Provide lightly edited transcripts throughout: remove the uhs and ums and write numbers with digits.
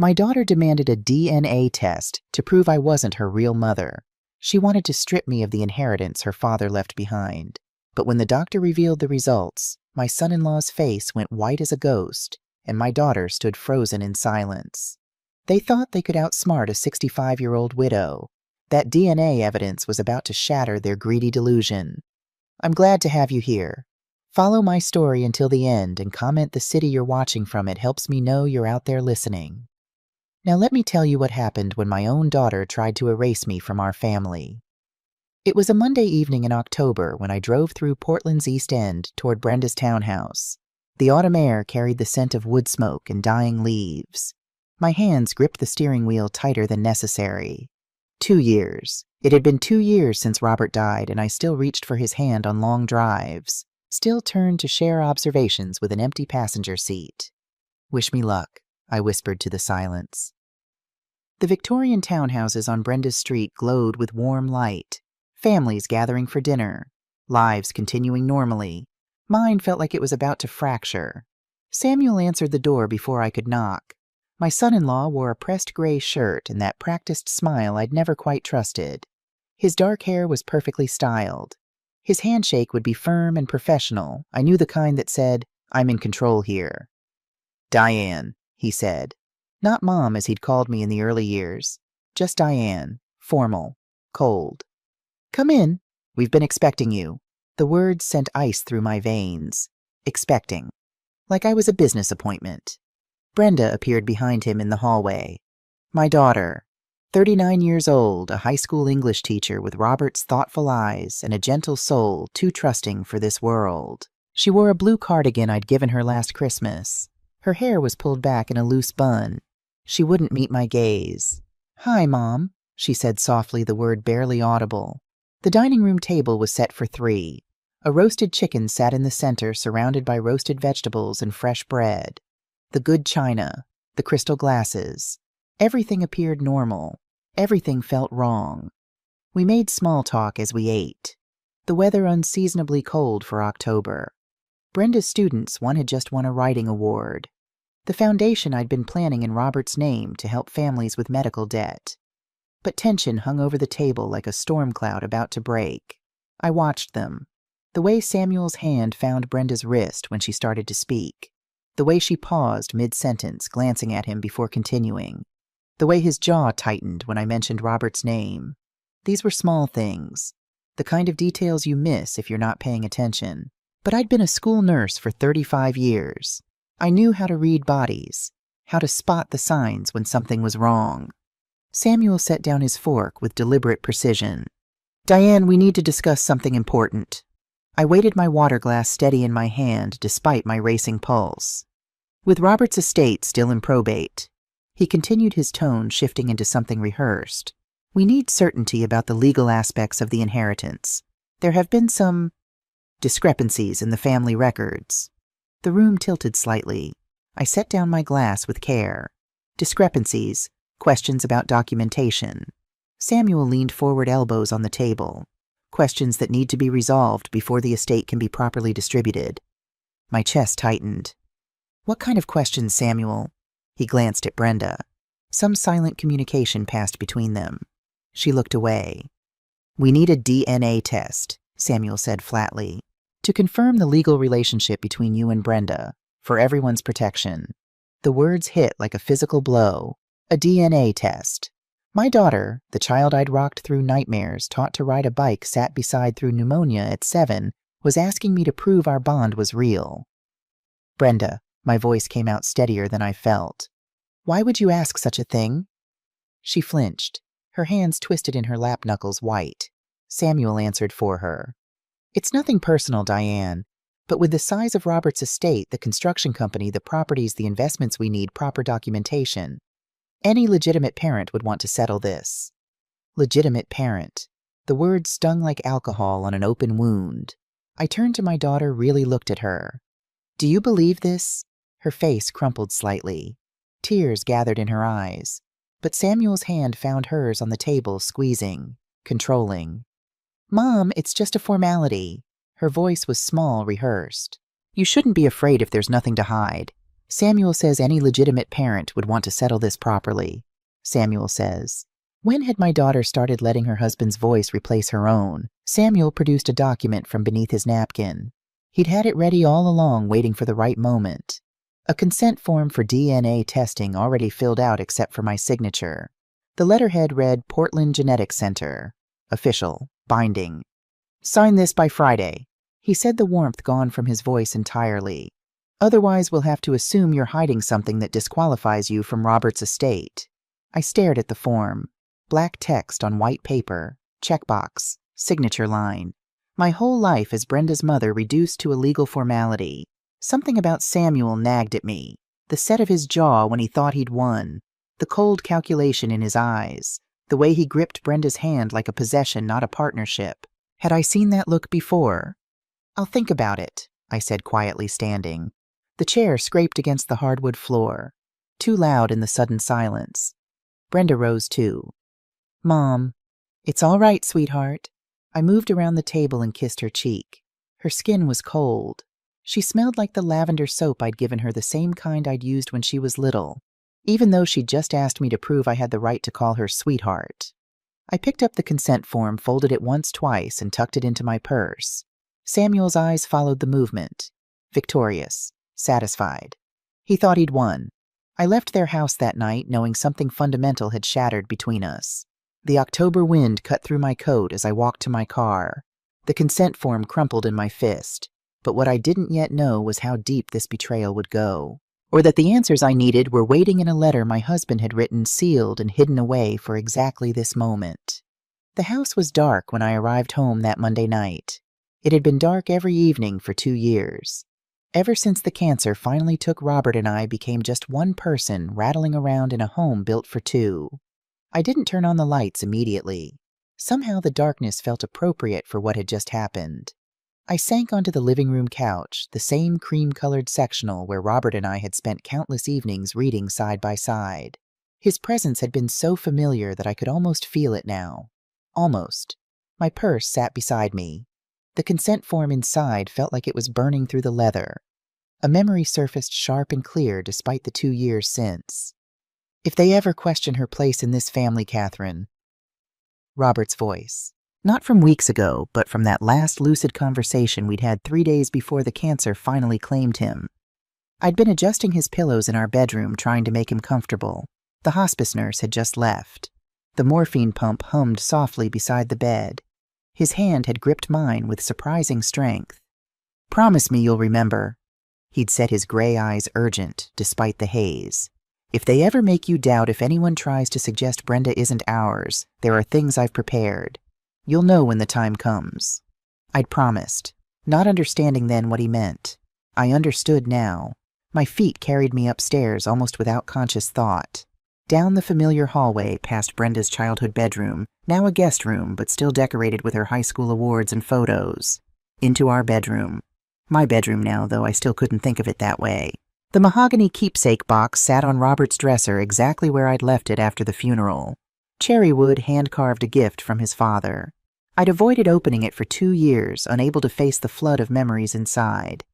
My daughter demanded a DNA test to prove I wasn't her real mother. She wanted to strip me of the inheritance her father left behind. But when the doctor revealed the results, my son-in-law's face went white as a ghost, and my daughter stood frozen in silence. They thought they could outsmart a 65-year-old widow. That DNA evidence was about to shatter their greedy delusion. I'm glad to have you here. Follow my story until the end and comment the city you're watching from. It helps me know you're out there listening. Now let me tell you what happened when my own daughter tried to erase me from our family. It was a Monday evening in October when I drove through Portland's East End toward Brenda's townhouse. The autumn air carried the scent of wood smoke and dying leaves. My hands gripped the steering wheel tighter than necessary. 2 years. It had been 2 years since Robert died, and I still reached for his hand on long drives, still turned to share observations with an empty passenger seat. Wish me luck, I whispered to the silence. The Victorian townhouses on Brenda's street glowed with warm light, families gathering for dinner, lives continuing normally. Mine felt like it was about to fracture. Samuel answered the door before I could knock. My son-in-law wore a pressed gray shirt and that practiced smile I'd never quite trusted. His dark hair was perfectly styled. His handshake would be firm and professional. I knew the kind that said, "I'm in control here." "Diane," he said. Not Mom as he'd called me in the early years. Just Diane, formal, cold. "Come in. We've been expecting you." The words sent ice through my veins. Expecting. Like I was a business appointment. Brenda appeared behind him in the hallway. My daughter, 39 years old, a high school English teacher with Robert's thoughtful eyes and a gentle soul too trusting for this world. She wore a blue cardigan I'd given her last Christmas. Her hair was pulled back in a loose bun. She wouldn't meet my gaze. "Hi, Mom," she said softly, the word barely audible. The dining room table was set for 3. A roasted chicken sat in the center, surrounded by roasted vegetables and fresh bread. The good china, the crystal glasses. Everything appeared normal. Everything felt wrong. We made small talk as we ate. The weather unseasonably cold for October. Brenda's students, one had just won a writing award. The foundation I'd been planning in Robert's name to help families with medical debt. But tension hung over the table like a storm cloud about to break. I watched them. The way Samuel's hand found Brenda's wrist when she started to speak. The way she paused mid-sentence, glancing at him before continuing. The way his jaw tightened when I mentioned Robert's name. These were small things. The kind of details you miss if you're not paying attention. But I'd been a school nurse for 35 years. I knew how to read bodies, how to spot the signs when something was wrong. Samuel set down his fork with deliberate precision. "Diane, we need to discuss something important." I weighted my water glass steady in my hand despite my racing pulse. With Robert's estate still in probate, he continued, his tone shifting into something rehearsed. "We need certainty about the legal aspects of the inheritance. There have been some discrepancies in the family records." The room tilted slightly. I set down my glass with care. Discrepancies, questions about documentation. Samuel leaned forward, elbows on the table. Questions that need to be resolved before the estate can be properly distributed. My chest tightened. "What kind of questions, Samuel?" He glanced at Brenda. Some silent communication passed between them. She looked away. "We need a DNA test," Samuel said flatly, "to confirm the legal relationship between you and Brenda, for everyone's protection." The words hit like a physical blow. A DNA test. My daughter, the child I'd rocked through nightmares, taught to ride a bike, sat beside through pneumonia at 7, was asking me to prove our bond was real. "Brenda," my voice came out steadier than I felt. "Why would you ask such a thing?" She flinched, her hands twisted in her lap, knuckles white. Samuel answered for her. "It's nothing personal, Diane, but with the size of Robert's estate, the construction company, the properties, the investments, we need proper documentation. Any legitimate parent would want to settle this." Legitimate parent. The word stung like alcohol on an open wound. I turned to my daughter, really looked at her. "Do you believe this?" Her face crumpled slightly. Tears gathered in her eyes. But Samuel's hand found hers on the table, squeezing, controlling. "Mom, it's just a formality." Her voice was small, rehearsed. "You shouldn't be afraid if there's nothing to hide. Samuel says any legitimate parent would want to settle this properly. Samuel says. When had my daughter started letting her husband's voice replace her own? Samuel produced a document from beneath his napkin. He'd had it ready all along, waiting for the right moment. A consent form for DNA testing already filled out except for my signature. The letterhead read Portland Genetics Center. Official. Binding. Sign this by Friday. He said, the warmth gone from his voice entirely. Otherwise, we'll have to assume you're hiding something that disqualifies you from Robert's estate. I stared at the form. Black text on white paper. Checkbox. Signature line. My whole life as Brenda's mother reduced to a legal formality. Something about Samuel nagged at me. The set of his jaw when he thought he'd won. The cold calculation in his eyes. The way he gripped Brenda's hand like a possession, not a partnership. Had I seen that look before? I'll think about it, I said, quietly standing. The chair scraped against the hardwood floor. Too loud in the sudden silence. Brenda rose too. Mom. It's all right, sweetheart. I moved around the table and kissed her cheek. Her skin was cold. She smelled like the lavender soap I'd given her, the same kind I'd used when she was little, even though she'd just asked me to prove I had the right to call her sweetheart. I picked up the consent form, folded it once, twice, and tucked it into my purse. Samuel's eyes followed the movement. Victorious. Satisfied. He thought he'd won. I left their house that night knowing something fundamental had shattered between us. The October wind cut through my coat as I walked to my car. The consent form crumpled in my fist. But what I didn't yet know was how deep this betrayal would go, or that the answers I needed were waiting in a letter my husband had written, sealed and hidden away for exactly this moment. The house was dark when I arrived home that Monday night. It had been dark every evening for 2 years. Ever since the cancer finally took Robert and I became just one person rattling around in a home built for two. I didn't turn on the lights immediately. Somehow the darkness felt appropriate for what had just happened. I sank onto the living room couch, the same cream-colored sectional where Robert and I had spent countless evenings reading side by side. His presence had been so familiar that I could almost feel it now. Almost. My purse sat beside me. The consent form inside felt like it was burning through the leather. A memory surfaced sharp and clear despite the 2 years since. If they ever question her place in this family, Catherine. Robert's voice. Not from weeks ago, but from that last lucid conversation we'd had 3 days before the cancer finally claimed him. I'd been adjusting his pillows in our bedroom, trying to make him comfortable. The hospice nurse had just left. The morphine pump hummed softly beside the bed. His hand had gripped mine with surprising strength. Promise me you'll remember. He'd set his gray eyes urgent, despite the haze. If they ever make you doubt, if anyone tries to suggest Brenda isn't ours, there are things I've prepared. You'll know when the time comes. I'd promised, not understanding then what he meant. I understood now. My feet carried me upstairs almost without conscious thought. Down the familiar hallway past Brenda's childhood bedroom, now a guest room but still decorated with her high school awards and photos. Into our bedroom. My bedroom now, though I still couldn't think of it that way. The mahogany keepsake box sat on Robert's dresser exactly where I'd left it after the funeral. Cherrywood hand-carved a gift from his father. I'd avoided opening it for 2 years, unable to face the flood of memories inside.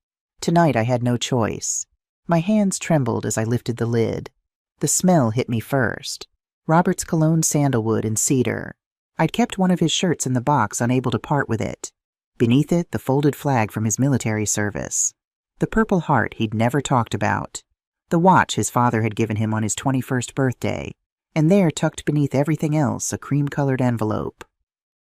Tonight I had no choice. My hands trembled as I lifted the lid. The smell hit me first. Robert's cologne, sandalwood and cedar. I'd kept one of his shirts in the box, unable to part with it. Beneath it, the folded flag from his military service. The Purple Heart he'd never talked about. The watch his father had given him on his 21st birthday. And there, tucked beneath everything else, a cream-colored envelope.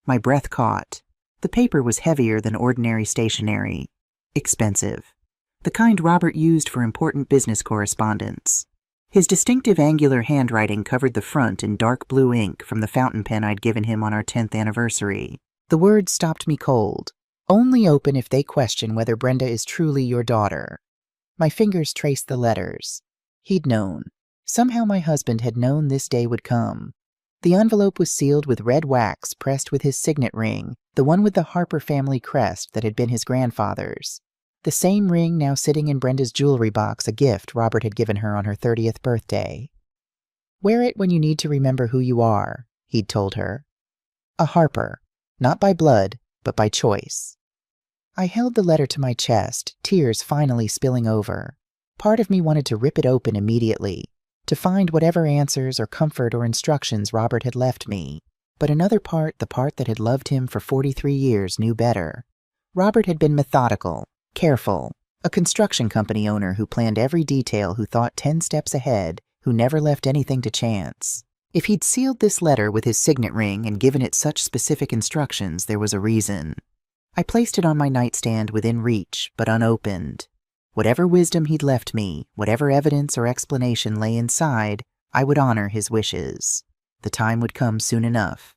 My breath caught. The paper was heavier than ordinary stationery. Expensive. The kind Robert used for important business correspondence. His distinctive angular handwriting covered the front in dark blue ink from the fountain pen I'd given him on our 10th anniversary. The words stopped me cold. Only open if they question whether Brenda is truly your daughter. My fingers traced the letters. He'd known. Somehow my husband had known this day would come. The envelope was sealed with red wax pressed with his signet ring, the one with the Harper family crest that had been his grandfather's. The same ring now sitting in Brenda's jewelry box, a gift Robert had given her on her 30th birthday. Wear it when you need to remember who you are, he'd told her. A Harper, not by blood, but by choice. I held the letter to my chest, tears finally spilling over. Part of me wanted to rip it open immediately, to find whatever answers or comfort or instructions Robert had left me. But another part, the part that had loved him for 43 years, knew better. Robert had been methodical, careful, a construction company owner who planned every detail, who thought 10 steps ahead, who never left anything to chance. If he'd sealed this letter with his signet ring and given it such specific instructions, there was a reason. I placed it on my nightstand within reach, but unopened. Whatever wisdom he'd left me, whatever evidence or explanation lay inside, I would honor his wishes. The time would come soon enough.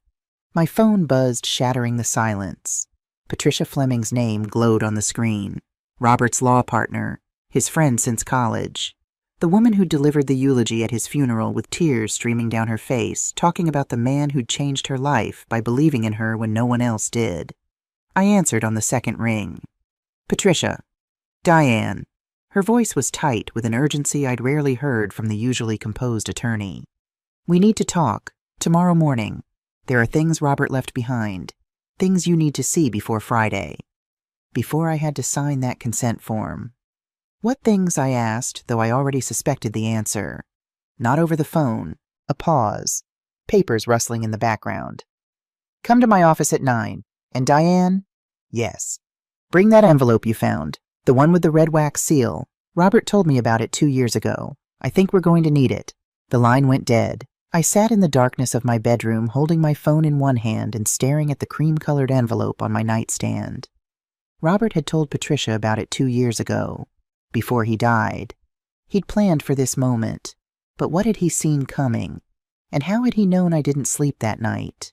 My phone buzzed, shattering the silence. Patricia Fleming's name glowed on the screen. Robert's law partner, his friend since college. The woman who delivered the eulogy at his funeral with tears streaming down her face, talking about the man who'd changed her life by believing in her when no one else did. I answered on the second ring. Patricia. Diane. Her voice was tight with an urgency I'd rarely heard from the usually composed attorney. We need to talk. Tomorrow morning. There are things Robert left behind. Things you need to see before Friday. Before I had to sign that consent form. What things, I asked, though I already suspected the answer. Not over the phone. A pause. Papers rustling in the background. Come to my office at 9. And Diane? Yes. Bring that envelope you found. The one with the red wax seal. Robert told me about it 2 years ago. I think we're going to need it. The line went dead. I sat in the darkness of my bedroom, holding my phone in one hand and staring at the cream-colored envelope on my nightstand. Robert had told Patricia about it 2 years ago, before he died. He'd planned for this moment, but what had he seen coming? And how had he known I didn't sleep that night?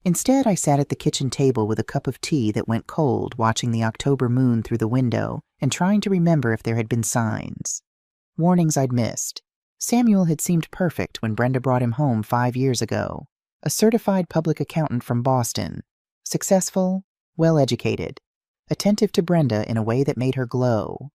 Instead, I sat at the kitchen table with a cup of tea that went cold, watching the October moon through the window and trying to remember if there had been signs. Warnings I'd missed. Samuel had seemed perfect when Brenda brought him home 5 years ago. A certified public accountant from Boston. Successful, well-educated. Attentive to Brenda in a way that made her glow.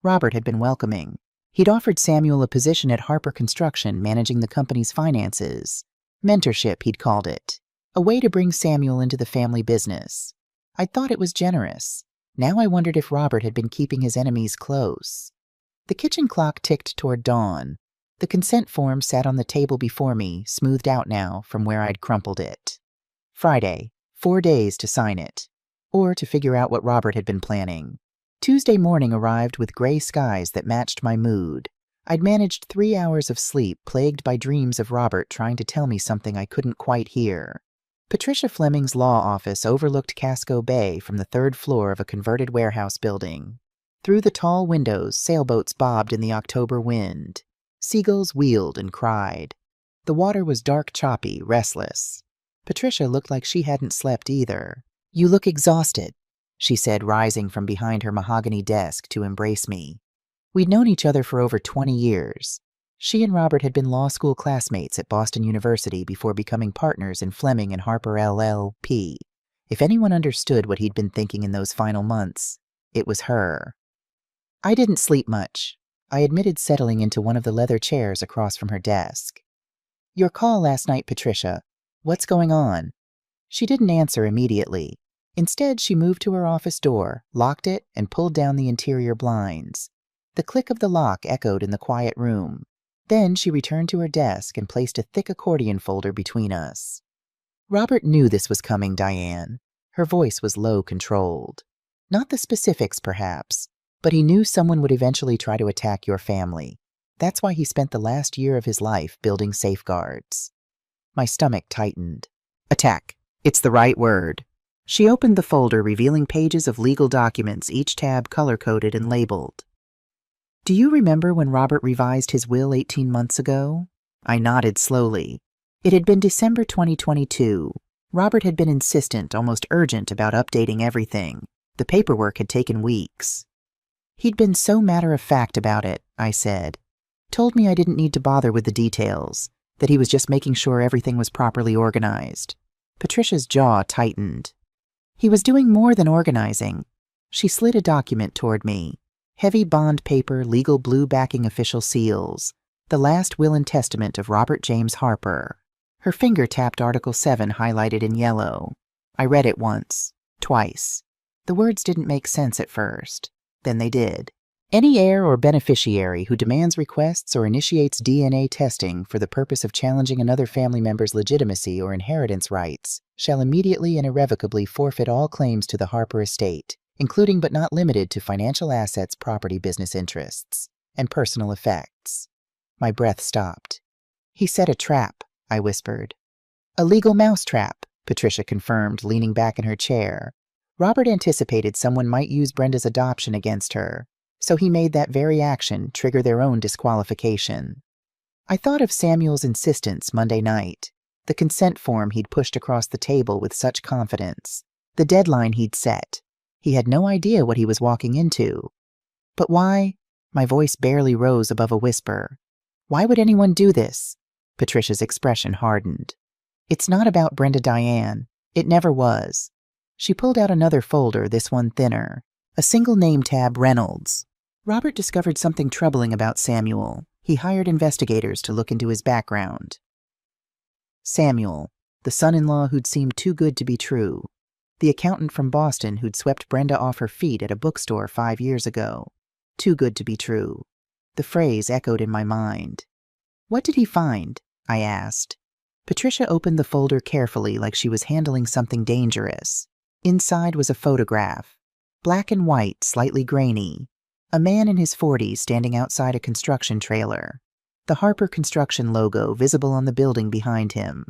Robert had been welcoming. He'd offered Samuel a position at Harper Construction, managing the company's finances. Mentorship, he'd called it. A way to bring Samuel into the family business. I'd thought it was generous. Now I wondered if Robert had been keeping his enemies close. The kitchen clock ticked toward dawn. The consent form sat on the table before me, smoothed out now from where I'd crumpled it. Friday, 4 days to sign it. Or to figure out what Robert had been planning. Tuesday morning arrived with gray skies that matched my mood. I'd managed 3 hours of sleep, plagued by dreams of Robert trying to tell me something I couldn't quite hear. Patricia Fleming's law office overlooked Casco Bay from the 3rd floor of a converted warehouse building. Through the tall windows, sailboats bobbed in the October wind. Seagulls wheeled and cried. The water was dark, choppy, restless. Patricia looked like she hadn't slept either. You look exhausted, she said, rising from behind her mahogany desk to embrace me. We'd known each other for over 20 years. She and Robert had been law school classmates at Boston University before becoming partners in Fleming and Harper LLP. If anyone understood what he'd been thinking in those final months, it was her. I didn't sleep much, I admitted, settling into one of the leather chairs across from her desk. Your call last night, Patricia. What's going on? She didn't answer immediately. Instead, she moved to her office door, locked it, and pulled down the interior blinds. The click of the lock echoed in the quiet room. Then she returned to her desk and placed a thick accordion folder between us. Robert knew this was coming, Diane. Her voice was low, controlled. Not the specifics, perhaps, but he knew someone would eventually try to attack your family. That's why he spent the last year of his life building safeguards. My stomach tightened. Attack. It's the right word. She opened the folder, revealing pages of legal documents, each tab color-coded and labeled. Do you remember when Robert revised his will 18 months ago? I nodded slowly. It had been December 2022. Robert had been insistent, almost urgent, about updating everything. The paperwork had taken weeks. He'd been so matter-of-fact about it, I said. Told me I didn't need to bother with the details, that he was just making sure everything was properly organized. Patricia's jaw tightened. He was doing more than organizing. She slid a document toward me. Heavy bond paper, legal blue backing, official seals. The last will and testament of Robert James Harper. Her finger tapped Article 7 highlighted in yellow. I read it once, twice. The words didn't make sense at first. Then they did. Any heir or beneficiary who demands requests or initiates DNA testing for the purpose of challenging another family member's legitimacy or inheritance rights shall immediately and irrevocably forfeit all claims to the Harper estate, including but not limited to financial assets, property, business interests, and personal effects. My breath stopped. He set a trap, I whispered. A legal mousetrap, Patricia confirmed, leaning back in her chair. Robert anticipated someone might use Brenda's adoption against her, so he made that very action trigger their own disqualification. I thought of Samuel's insistence Monday night, the consent form he'd pushed across the table with such confidence, the deadline he'd set. He had no idea what he was walking into. But why? My voice barely rose above a whisper. Why would anyone do this? Patricia's expression hardened. It's not about Brenda Diane. It never was. She pulled out another folder, this one thinner. A single name tab, Reynolds. Robert discovered something troubling about Samuel. He hired investigators to look into his background. Samuel, the son-in-law who'd seemed too good to be true. The accountant from Boston who'd swept Brenda off her feet at a bookstore 5 years ago. Too good to be true. The phrase echoed in my mind. What did he find? I asked. Patricia opened the folder carefully like she was handling something dangerous. Inside was a photograph. Black and white, slightly grainy. A man in his 40s standing outside a construction trailer. The Harper Construction logo visible on the building behind him.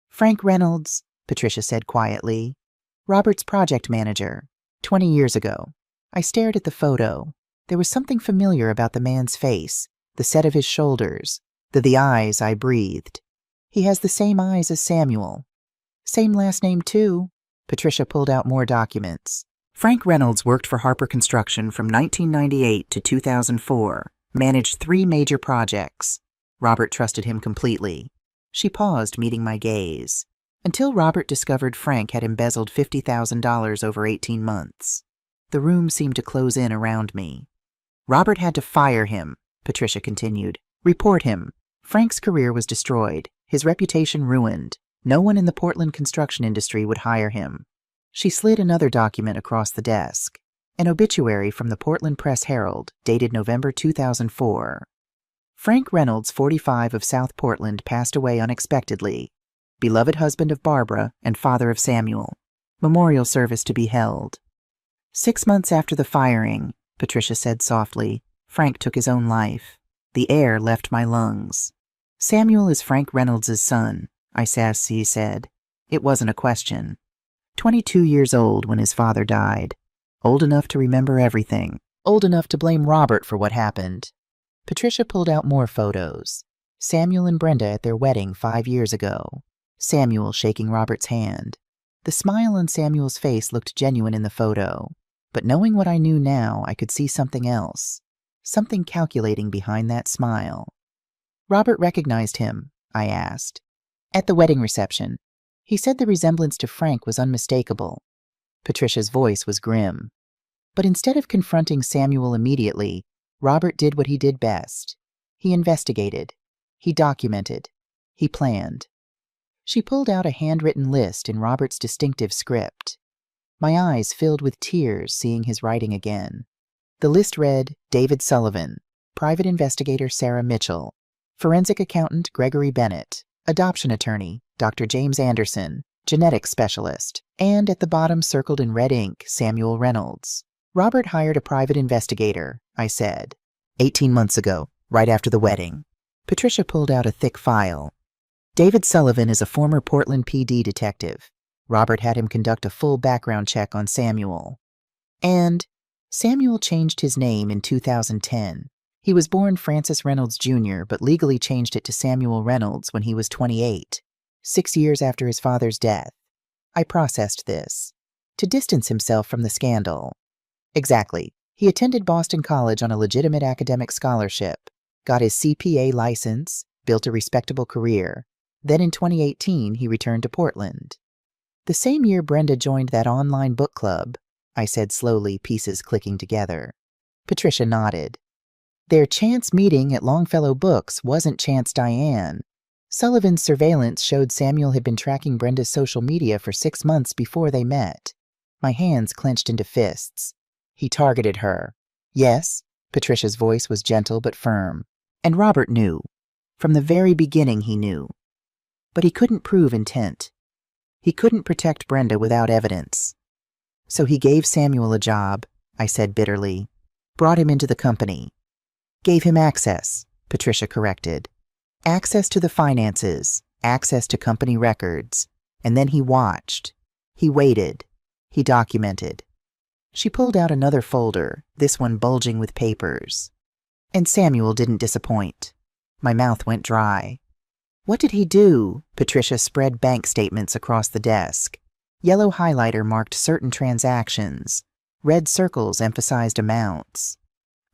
Frank Reynolds, Patricia said quietly. Robert's project manager. 20 years ago. I stared at the photo. There was something familiar about the man's face, the set of his shoulders, the eyes. I breathed. He has the same eyes as Samuel. Same last name, too. Patricia pulled out more documents. Frank Reynolds worked for Harper Construction from 1998 to 2004, managed 3 major projects. Robert trusted him completely. She paused, meeting my gaze, until Robert discovered Frank had embezzled $50,000 over 18 months. The room seemed to close in around me. Robert had to fire him, Patricia continued. Report him. Frank's career was destroyed, his reputation ruined. No one in the Portland construction industry would hire him. She slid another document across the desk. An obituary from the Portland Press-Herald, dated November 2004. Frank Reynolds, 45, of South Portland, passed away unexpectedly. Beloved husband of Barbara and father of Samuel. Memorial service to be held. 6 months after the firing, Patricia said softly, Frank took his own life. The air left my lungs. Samuel is Frank Reynolds' son, I said. It wasn't a question. 22 years old when his father died. Old enough to remember everything. Old enough to blame Robert for what happened. Patricia pulled out more photos. Samuel and Brenda at their wedding 5 years ago. Samuel shaking Robert's hand. The smile on Samuel's face looked genuine in the photo. But knowing what I knew now, I could see something else. Something calculating behind that smile. Robert recognized him, I asked. At the wedding reception. He said the resemblance to Frank was unmistakable. Patricia's voice was grim. But instead of confronting Samuel immediately, Robert did what he did best. He investigated. He documented. He planned. She pulled out a handwritten list in Robert's distinctive script. My eyes filled with tears seeing his writing again. The list read, David Sullivan, private investigator Sarah Mitchell, forensic accountant Gregory Bennett, adoption attorney Dr. James Anderson, genetics specialist, and at the bottom circled in red ink, Samuel Reynolds. Robert hired a private investigator, I said. 18 months ago, right after the wedding. Patricia pulled out a thick file. David Sullivan is a former Portland PD detective. Robert had him conduct a full background check on Samuel. And Samuel changed his name in 2010. He was born Francis Reynolds Jr., but legally changed it to Samuel Reynolds when he was 28, 6 years after his father's death. I processed this. To distance himself from the scandal. Exactly. He attended Boston College on a legitimate academic scholarship, got his CPA license, built a respectable career. Then in 2018, he returned to Portland. The same year Brenda joined that online book club, I said slowly, pieces clicking together. Patricia nodded. Their chance meeting at Longfellow Books wasn't Chance Diane. Sullivan's surveillance showed Samuel had been tracking Brenda's social media for 6 months before they met. My hands clenched into fists. He targeted her. Yes, Patricia's voice was gentle but firm. And Robert knew. From the very beginning he knew. But he couldn't prove intent. He couldn't protect Brenda without evidence. So he gave Samuel a job, I said bitterly. Brought him into the company. Gave him access, Patricia corrected. Access to the finances, access to company records. And then he watched. He waited. He documented. She pulled out another folder, this one bulging with papers. And Samuel didn't disappoint. My mouth went dry. What did he do? Patricia spread bank statements across the desk. Yellow highlighter marked certain transactions. Red circles emphasized amounts.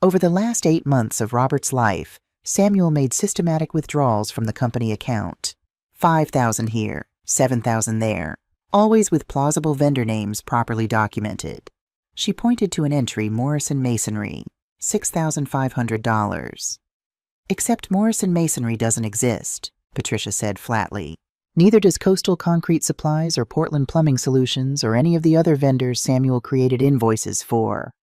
Over the last 8 months of Robert's life, Samuel made systematic withdrawals from the company account. 5,000 here, 7,000 there, always with plausible vendor names properly documented. She pointed to an entry, Morrison Masonry, $6,500. Except Morrison Masonry doesn't exist, Patricia said flatly. Neither does Coastal Concrete Supplies or Portland Plumbing Solutions or any of the other vendors Samuel created invoices for.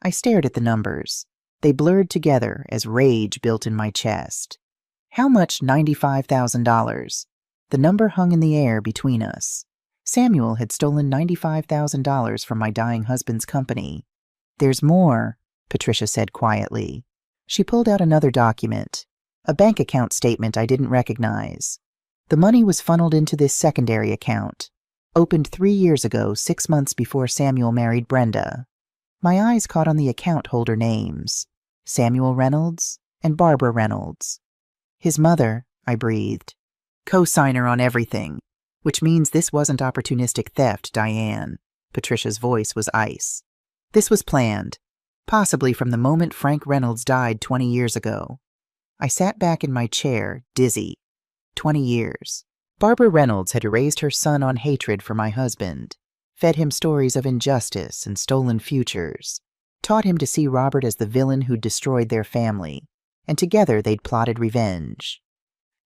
I stared at the numbers. They blurred together as rage built in my chest. How much? $95,000. The number hung in the air between us. Samuel had stolen $95,000 from my dying husband's company. There's more, Patricia said quietly. She pulled out another document, a bank account statement I didn't recognize. The money was funneled into this secondary account, opened 3 years ago, 6 months before Samuel married Brenda. My eyes caught on the account holder names, Samuel Reynolds and Barbara Reynolds. His mother, I breathed. Co-signer on everything, which means this wasn't opportunistic theft, Diane. Patricia's voice was ice. This was planned, possibly from the moment Frank Reynolds died 20 years ago. I sat back in my chair, dizzy. 20 years. Barbara Reynolds had raised her son on hatred for my husband, fed him stories of injustice and stolen futures, taught him to see Robert as the villain who'd destroyed their family, and together they'd plotted revenge.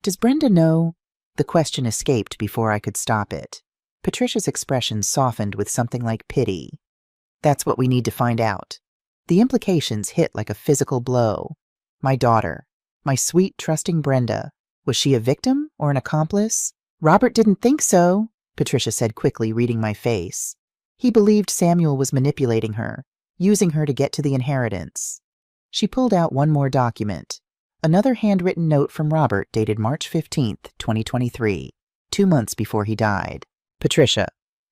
Does Brenda know? The question escaped before I could stop it. Patricia's expression softened with something like pity. That's what we need to find out. The implications hit like a physical blow. My daughter, my sweet, trusting Brenda, was she a victim or an accomplice? Robert didn't think so, Patricia said quickly, reading my face. He believed Samuel was manipulating her, using her to get to the inheritance. She pulled out one more document, another handwritten note from Robert dated March 15th, 2023, 2 months before he died. Patricia,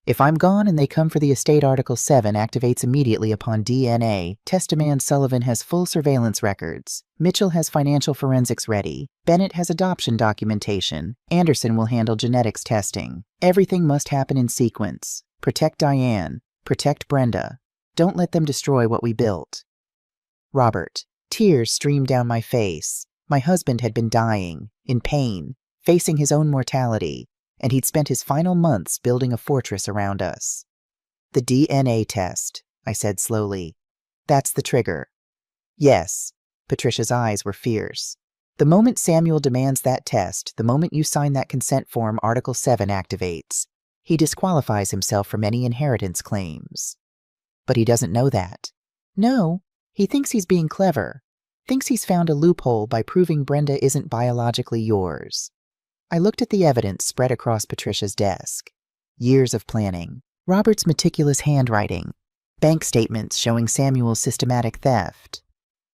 if I'm gone and they come for the estate, Article 7 activates immediately upon DNA. Testament Sullivan has full surveillance records. Mitchell has financial forensics ready. Bennett has adoption documentation. Anderson will handle genetics testing. Everything must happen in sequence. Protect Diane. Protect Brenda. Don't let them destroy what we built. Robert. Tears streamed down my face. My husband had been dying, in pain, facing his own mortality, and he'd spent his final months building a fortress around us. The DNA test, I said slowly. That's the trigger. Yes. Patricia's eyes were fierce. The moment Samuel demands that test, the moment you sign that consent form, Article 7 activates. He disqualifies himself from any inheritance claims. But he doesn't know that. No, he thinks he's being clever. Thinks he's found a loophole by proving Brenda isn't biologically yours. I looked at the evidence spread across Patricia's desk. Years of planning. Robert's meticulous handwriting. Bank statements showing Samuel's systematic theft.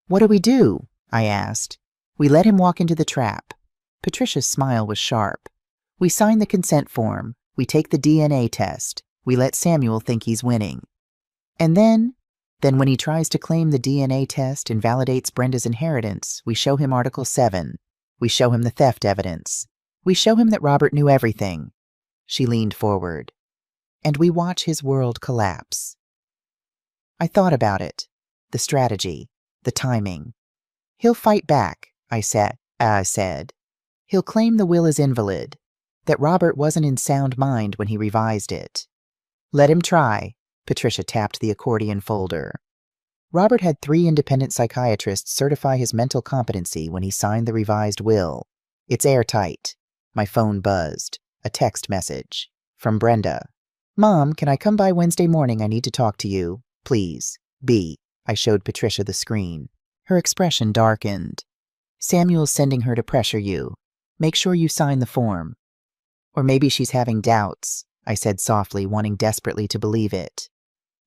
What do we do? I asked. We let him walk into the trap. Patricia's smile was sharp. We sign the consent form. We take the DNA test. We let Samuel think he's winning. And then when he tries to claim the DNA test invalidates Brenda's inheritance, we show him Article 7. We show him the theft evidence. We show him that Robert knew everything. She leaned forward. And we watch his world collapse. I thought about it. The strategy. The timing. He'll fight back, I said. He'll claim the will is invalid, that Robert wasn't in sound mind when he revised it. Let him try. Patricia tapped the accordion folder. Robert had 3 independent psychiatrists certify his mental competency when he signed the revised will. It's airtight. My phone buzzed. A text message. From Brenda. Mom, can I come by Wednesday morning? I need to talk to you. Please. B. I showed Patricia the screen. Her expression darkened. Samuel's sending her to pressure you. Make sure you sign the form. Or maybe she's having doubts, I said softly, wanting desperately to believe it.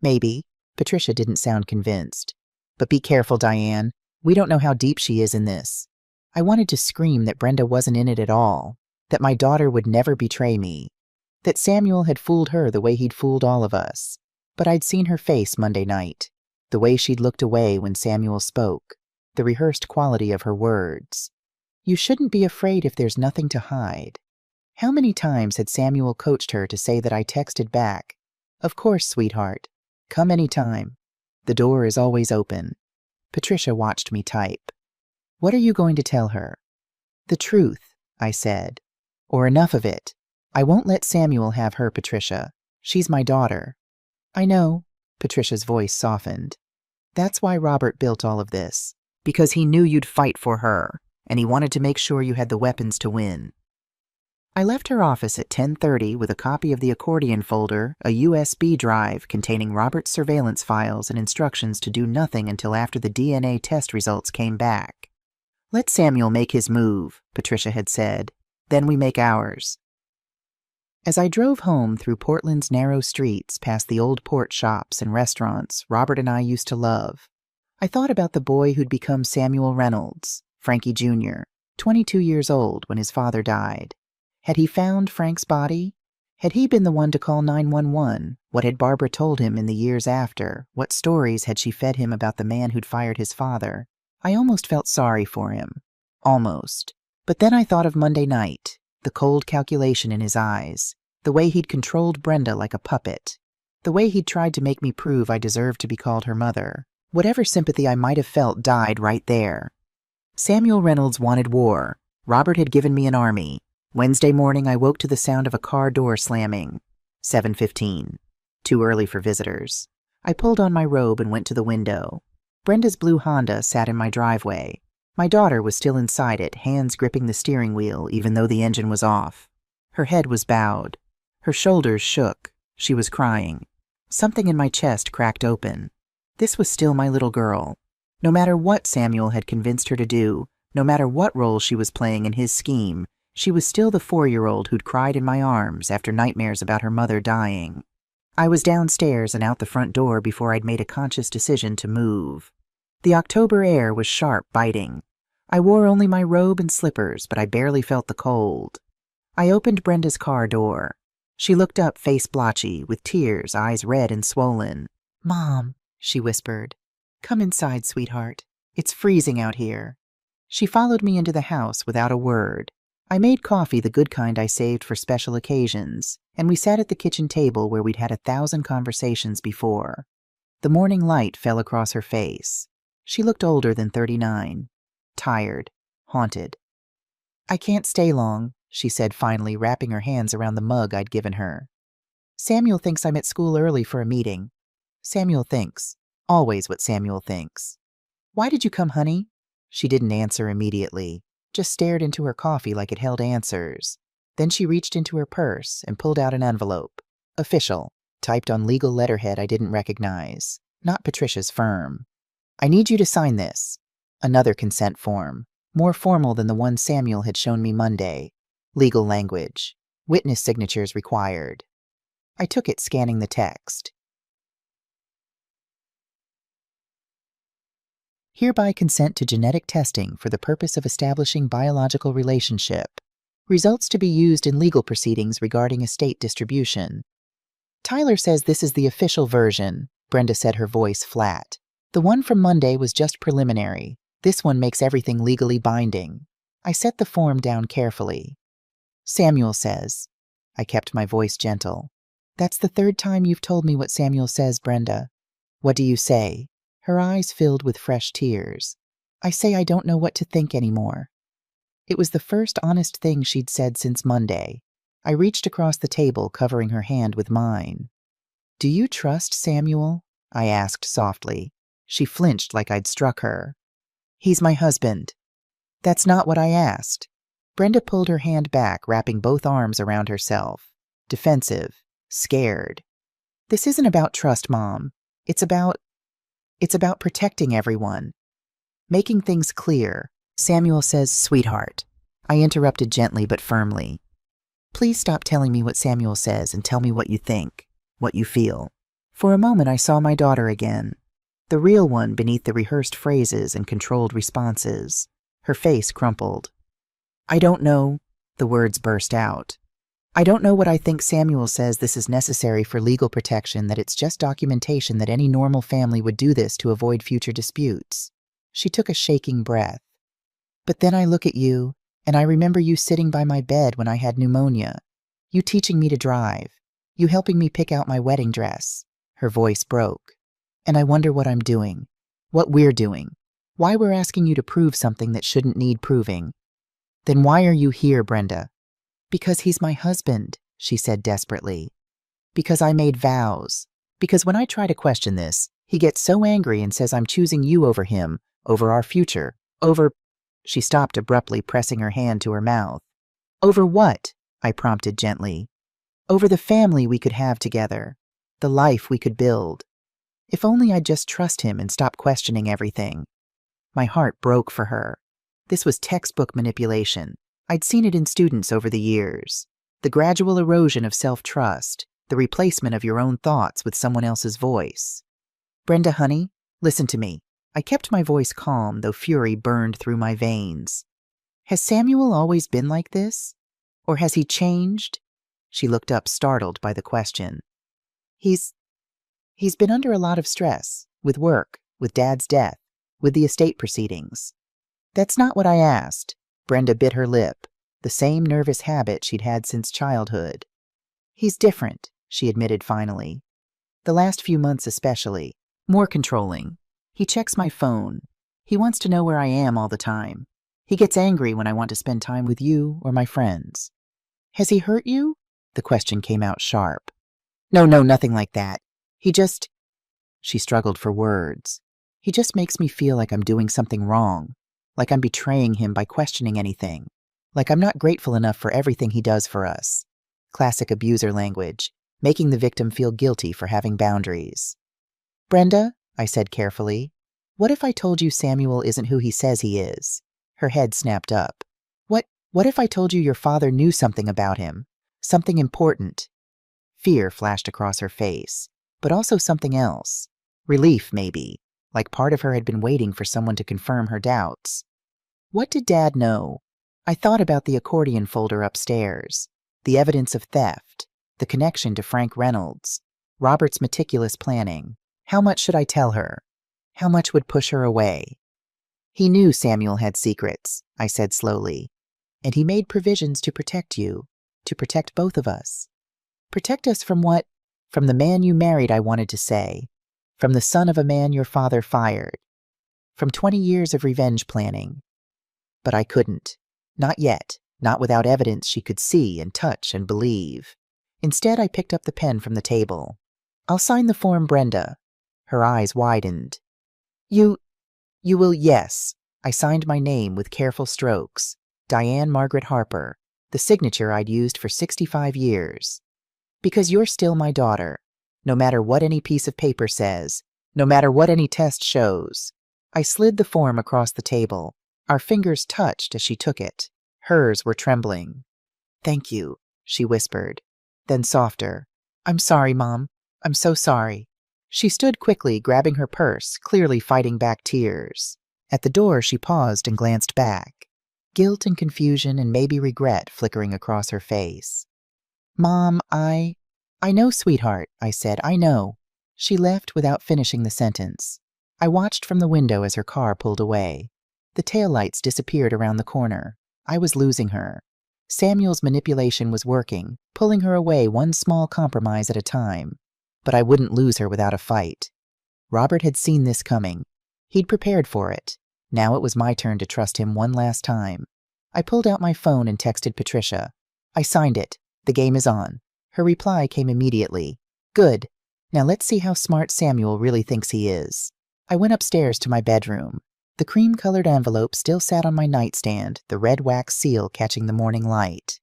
Maybe. Patricia didn't sound convinced. But be careful, Diane. We don't know how deep she is in this. I wanted to scream that Brenda wasn't in it at all, that my daughter would never betray me, that Samuel had fooled her the way he'd fooled all of us. But I'd seen her face Monday night, the way she'd looked away when Samuel spoke, the rehearsed quality of her words. You shouldn't be afraid if there's nothing to hide. How many times had Samuel coached her to say that I texted back, "Of course, sweetheart. Come anytime. The door is always open." Patricia watched me type. What are you going to tell her? The truth, I said. Or enough of it. I won't let Samuel have her, Patricia. She's my daughter. I know, Patricia's voice softened. That's why Robert built all of this. Because he knew you'd fight for her, and he wanted to make sure you had the weapons to win. I left her office at 10:30 with a copy of the accordion folder, a USB drive containing Robert's surveillance files and instructions to do nothing until after the DNA test results came back. Let Samuel make his move, Patricia had said. Then we make ours. As I drove home through Portland's narrow streets past the old port shops and restaurants Robert and I used to love, I thought about the boy who'd become Samuel Reynolds, Frankie Jr., 22 years old when his father died. Had he found Frank's body? Had he been the one to call 911? What had Barbara told him in the years after? What stories had she fed him about the man who'd fired his father? I almost felt sorry for him. Almost. But then I thought of Monday night, the cold calculation in his eyes, the way he'd controlled Brenda like a puppet, the way he'd tried to make me prove I deserved to be called her mother. Whatever sympathy I might have felt died right there. Samuel Reynolds wanted war. Robert had given me an army. Wednesday morning I woke to the sound of a car door slamming. 7:15. Too early for visitors. I pulled on my robe and went to the window. Brenda's blue Honda sat in my driveway. My daughter was still inside it, hands gripping the steering wheel even though the engine was off. Her head was bowed. Her shoulders shook. She was crying. Something in my chest cracked open. This was still my little girl. No matter what Samuel had convinced her to do, no matter what role she was playing in his scheme, she was still the 4-year-old who'd cried in my arms after nightmares about her mother dying. I was downstairs and out the front door before I'd made a conscious decision to move. The October air was sharp, biting. I wore only my robe and slippers, but I barely felt the cold. I opened Brenda's car door. She looked up, face blotchy, with tears, eyes red and swollen. "Mom," she whispered. "Come inside, sweetheart. It's freezing out here." She followed me into the house without a word. I made coffee, the good kind I saved for special occasions, and we sat at the kitchen table where we'd had 1,000 conversations before. The morning light fell across her face. She looked older than 39. Tired. Haunted. "I can't stay long," she said finally, wrapping her hands around the mug I'd given her. "Samuel thinks I'm at school early for a meeting." Samuel thinks. Always what Samuel thinks. "Why did you come, honey?" She didn't answer immediately. Just stared into her coffee like it held answers. Then she reached into her purse and pulled out an envelope. Official, typed on legal letterhead I didn't recognize. Not Patricia's firm. "I need you to sign this." Another consent form, more formal than the one Samuel had shown me Monday. Legal language. Witness signatures required. I took it, scanning the text. Hereby consent to genetic testing for the purpose of establishing biological relationship. Results to be used in legal proceedings regarding estate distribution. Tyler says this is the official version, Brenda said, her voice flat. The one from Monday was just preliminary. This one makes everything legally binding. I set the form down carefully. Samuel says. I kept my voice gentle. That's the 3rd time you've told me what Samuel says, Brenda. What do you say? Her eyes filled with fresh tears. I say I don't know what to think anymore. It was the first honest thing she'd said since Monday. I reached across the table, covering her hand with mine. Do you trust Samuel? I asked softly. She flinched like I'd struck her. He's my husband. That's not what I asked. Brenda pulled her hand back, wrapping both arms around herself. Defensive. Scared. This isn't about trust, Mom. It's about protecting everyone. Making things clear, Samuel says, "Sweetheart." I interrupted gently but firmly. "Please stop telling me what Samuel says and tell me what you think, what you feel." For a moment I saw my daughter again, the real one beneath the rehearsed phrases and controlled responses. Her face crumpled. "I don't know," the words burst out. "I don't know what I think Samuel says this is necessary for legal protection, that it's just documentation that any normal family would do this to avoid future disputes." She took a shaking breath. "But then I look at you, and I remember you sitting by my bed when I had pneumonia, you teaching me to drive, you helping me pick out my wedding dress." Her voice broke. "And I wonder what I'm doing, what we're doing, why we're asking you to prove something that shouldn't need proving." "Then why are you here, Brenda?" "Because he's my husband," she said desperately. "Because I made vows. Because when I try to question this, he gets so angry and says I'm choosing you over him, over our future, over—" She stopped abruptly, pressing her hand to her mouth. "Over what?" I prompted gently. "Over the family we could have together, the life we could build. If only I'd just trust him and stop questioning everything." My heart broke for her. This was textbook manipulation. I'd seen it in students over the years. The gradual erosion of self-trust, the replacement of your own thoughts with someone else's voice. "Brenda, honey, listen to me." I kept my voice calm, though fury burned through my veins. "Has Samuel always been like this? Or has he changed?" She looked up, startled by the question. He's been under a lot of stress, with work, with Dad's death, with the estate proceedings." "That's not what I asked." Brenda bit her lip, the same nervous habit she'd had since childhood. "He's different," she admitted finally. "The last few months especially. More controlling. He checks my phone. He wants to know where I am all the time. He gets angry when I want to spend time with you or my friends." "Has he hurt you?" The question came out sharp. No, nothing like that. He just—" She struggled for words. "He just makes me feel like I'm doing something wrong, like I'm betraying him by questioning anything, like I'm not grateful enough for everything he does for us." Classic abuser language, making the victim feel guilty for having boundaries. "Brenda," I said carefully, "what if I told you Samuel isn't who he says he is?" Her head snapped up. What if I told you your father knew something about him? Something important?" Fear flashed across her face, but also something else. Relief, maybe, like part of her had been waiting for someone to confirm her doubts. What did Dad know? I thought about the accordion folder upstairs, the evidence of theft, the connection to Frank Reynolds, Robert's meticulous planning. How much should I tell her? How much would push her away? "He knew Samuel had secrets," I said slowly, "and he made provisions to protect you, to protect both of us. Protect us from what? From the man you married, I wanted to say. From the son of a man your father fired. From 20 years of revenge planning." But I couldn't. Not yet. Not without evidence she could see and touch and believe. Instead, I picked up the pen from the table. "I'll sign the form, Brenda." Her eyes widened. You will?" "Yes." I signed my name with careful strokes. Diane Margaret Harper, the signature I'd used for 65 years. "Because you're still my daughter, no matter what any piece of paper says, no matter what any test shows." I slid the form across the table. Our fingers touched as she took it. Hers were trembling. "Thank you," she whispered. Then softer, "I'm sorry, Mom. I'm so sorry." She stood quickly, grabbing her purse, clearly fighting back tears. At the door, she paused and glanced back. Guilt and confusion and maybe regret flickering across her face. "Mom, I know, sweetheart," I said. "I know." She left without finishing the sentence. I watched from the window as her car pulled away. The taillights disappeared around the corner. I was losing her. Samuel's manipulation was working, pulling her away one small compromise at a time. But I wouldn't lose her without a fight. Robert had seen this coming. He'd prepared for it. Now it was my turn to trust him one last time. I pulled out my phone and texted Patricia. "I signed it. The game is on." Her reply came immediately. "Good. Now let's see how smart Samuel really thinks he is." I went upstairs to my bedroom. The cream-colored envelope still sat on my nightstand, the red wax seal catching the morning light.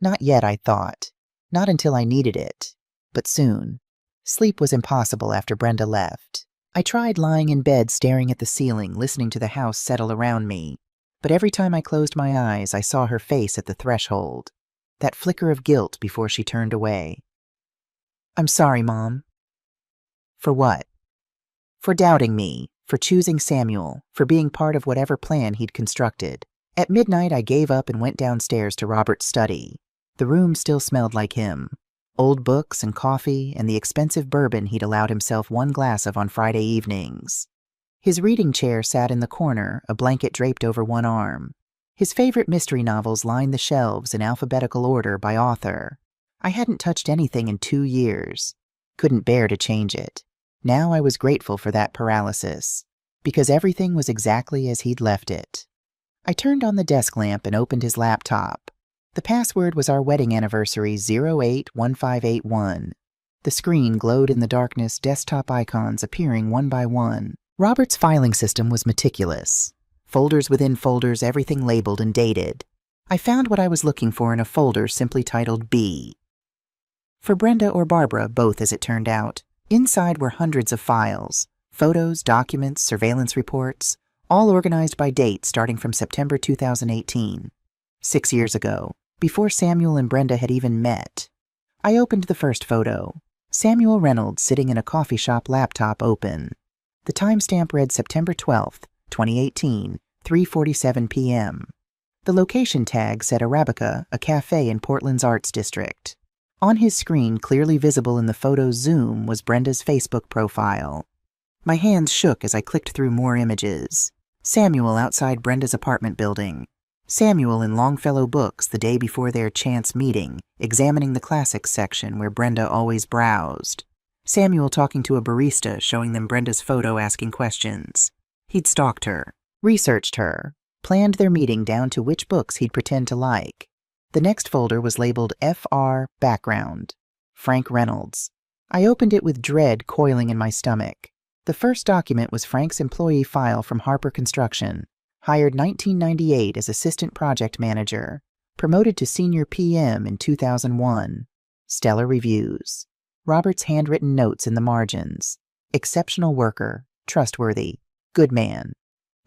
Not yet, I thought. Not until I needed it. But soon. Sleep was impossible after Brenda left. I tried lying in bed staring at the ceiling, listening to the house settle around me. But every time I closed my eyes, I saw her face at the threshold. That flicker of guilt before she turned away. "I'm sorry, Mom." "For what?" "For doubting me, for choosing Samuel, for being part of whatever plan he'd constructed." At midnight, I gave up and went downstairs to Robert's study. The room still smelled like him. Old books and coffee and the expensive bourbon he'd allowed himself one glass of on Friday evenings. His reading chair sat in the corner, a blanket draped over one arm. His favorite mystery novels lined the shelves in alphabetical order by author. I hadn't touched anything in 2 years. Couldn't bear to change it. Now I was grateful for that paralysis, because everything was exactly as he'd left it. I turned on the desk lamp and opened his laptop. The password was our wedding anniversary 081581. The screen glowed in the darkness, desktop icons appearing one by one. Robert's filing system was meticulous. Folders within folders, everything labeled and dated. I found what I was looking for in a folder simply titled B. For Brenda or Barbara, both as it turned out. Inside were hundreds of files, photos, documents, surveillance reports, all organized by date starting from September 2018, 6 years ago, before Samuel and Brenda had even met. I opened the first photo. Samuel Reynolds sitting in a coffee shop, laptop open. The timestamp read September 12th, 2018, 3:47 p.m. The location tag said Arabica, a cafe in Portland's Arts District. On his screen, clearly visible in the photo's zoom, was Brenda's Facebook profile. My hands shook as I clicked through more images. Samuel outside Brenda's apartment building. Samuel in Longfellow Books the day before their chance meeting, examining the classics section where Brenda always browsed. Samuel talking to a barista, showing them Brenda's photo, asking questions. He'd stalked her, researched her, planned their meeting down to which books he'd pretend to like. The next folder was labeled FR Background. Frank Reynolds. I opened it with dread coiling in my stomach. The first document was Frank's employee file from Harper Construction. Hired 1998 as assistant project manager. Promoted to senior PM in 2001. Stellar reviews. Robert's handwritten notes in the margins. Exceptional worker. Trustworthy. Good man.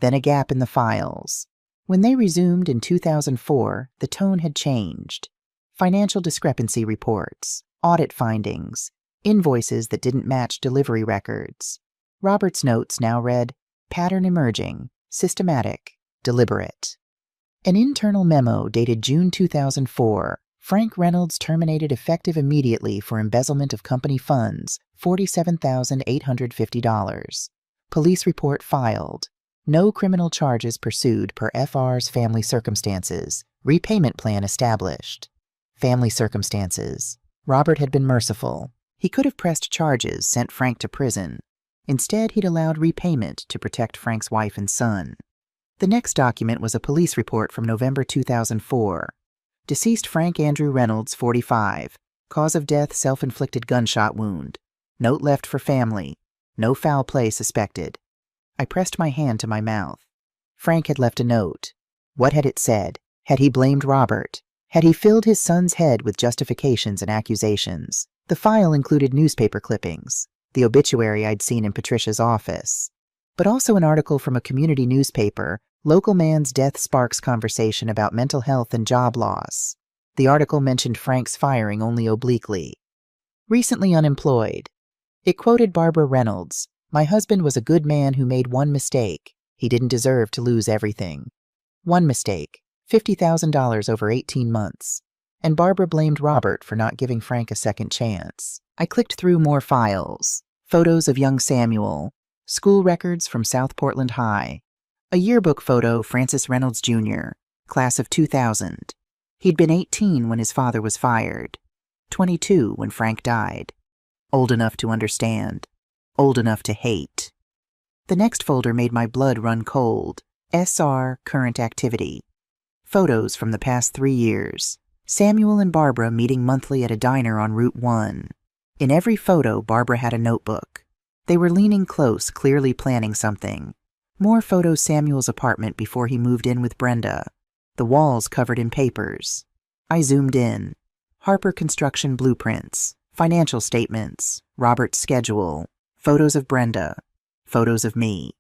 Then a gap in the files. When they resumed in 2004, the tone had changed. Financial discrepancy reports. Audit findings. Invoices that didn't match delivery records. Robert's notes now read, pattern emerging. Systematic, deliberate. An internal memo dated June 2004. Frank Reynolds terminated effective immediately for embezzlement of company funds, $47,850. Police report filed. No criminal charges pursued per FR's family circumstances. Repayment plan established. Family circumstances. Robert had been merciful. He could have pressed charges, sent Frank to prison. Instead, he'd allowed repayment to protect Frank's wife and son. The next document was a police report from November 2004. Deceased Frank Andrew Reynolds, 45. Cause of death, self-inflicted gunshot wound. Note left for family. No foul play suspected. I pressed my hand to my mouth. Frank had left a note. What had it said? Had he blamed Robert? Had he filled his son's head with justifications and accusations? The file included newspaper clippings. The obituary I'd seen in Patricia's office, but also an article from a community newspaper, Local Man's Death Sparks Conversation about Mental Health and Job Loss. The article mentioned Frank's firing only obliquely. Recently unemployed. It quoted Barbara Reynolds, "My husband was a good man who made one mistake. He didn't deserve to lose everything." One mistake, $50,000 over 18 months. And Barbara blamed Robert for not giving Frank a second chance. I clicked through more files. Photos of young Samuel. School records from South Portland High. A yearbook photo, Francis Reynolds Jr., class of 2000. He'd been 18 when his father was fired. 22 when Frank died. Old enough to understand. Old enough to hate. The next folder made my blood run cold. SR Current Activity. Photos from the past 3 years. Samuel and Barbara meeting monthly at a diner on Route 1. In every photo, Barbara had a notebook. They were leaning close, clearly planning something. More photos Samuel's apartment before he moved in with Brenda. The walls covered in papers. I zoomed in. Harper Construction blueprints, financial statements, Robert's schedule, photos of Brenda. photos of me.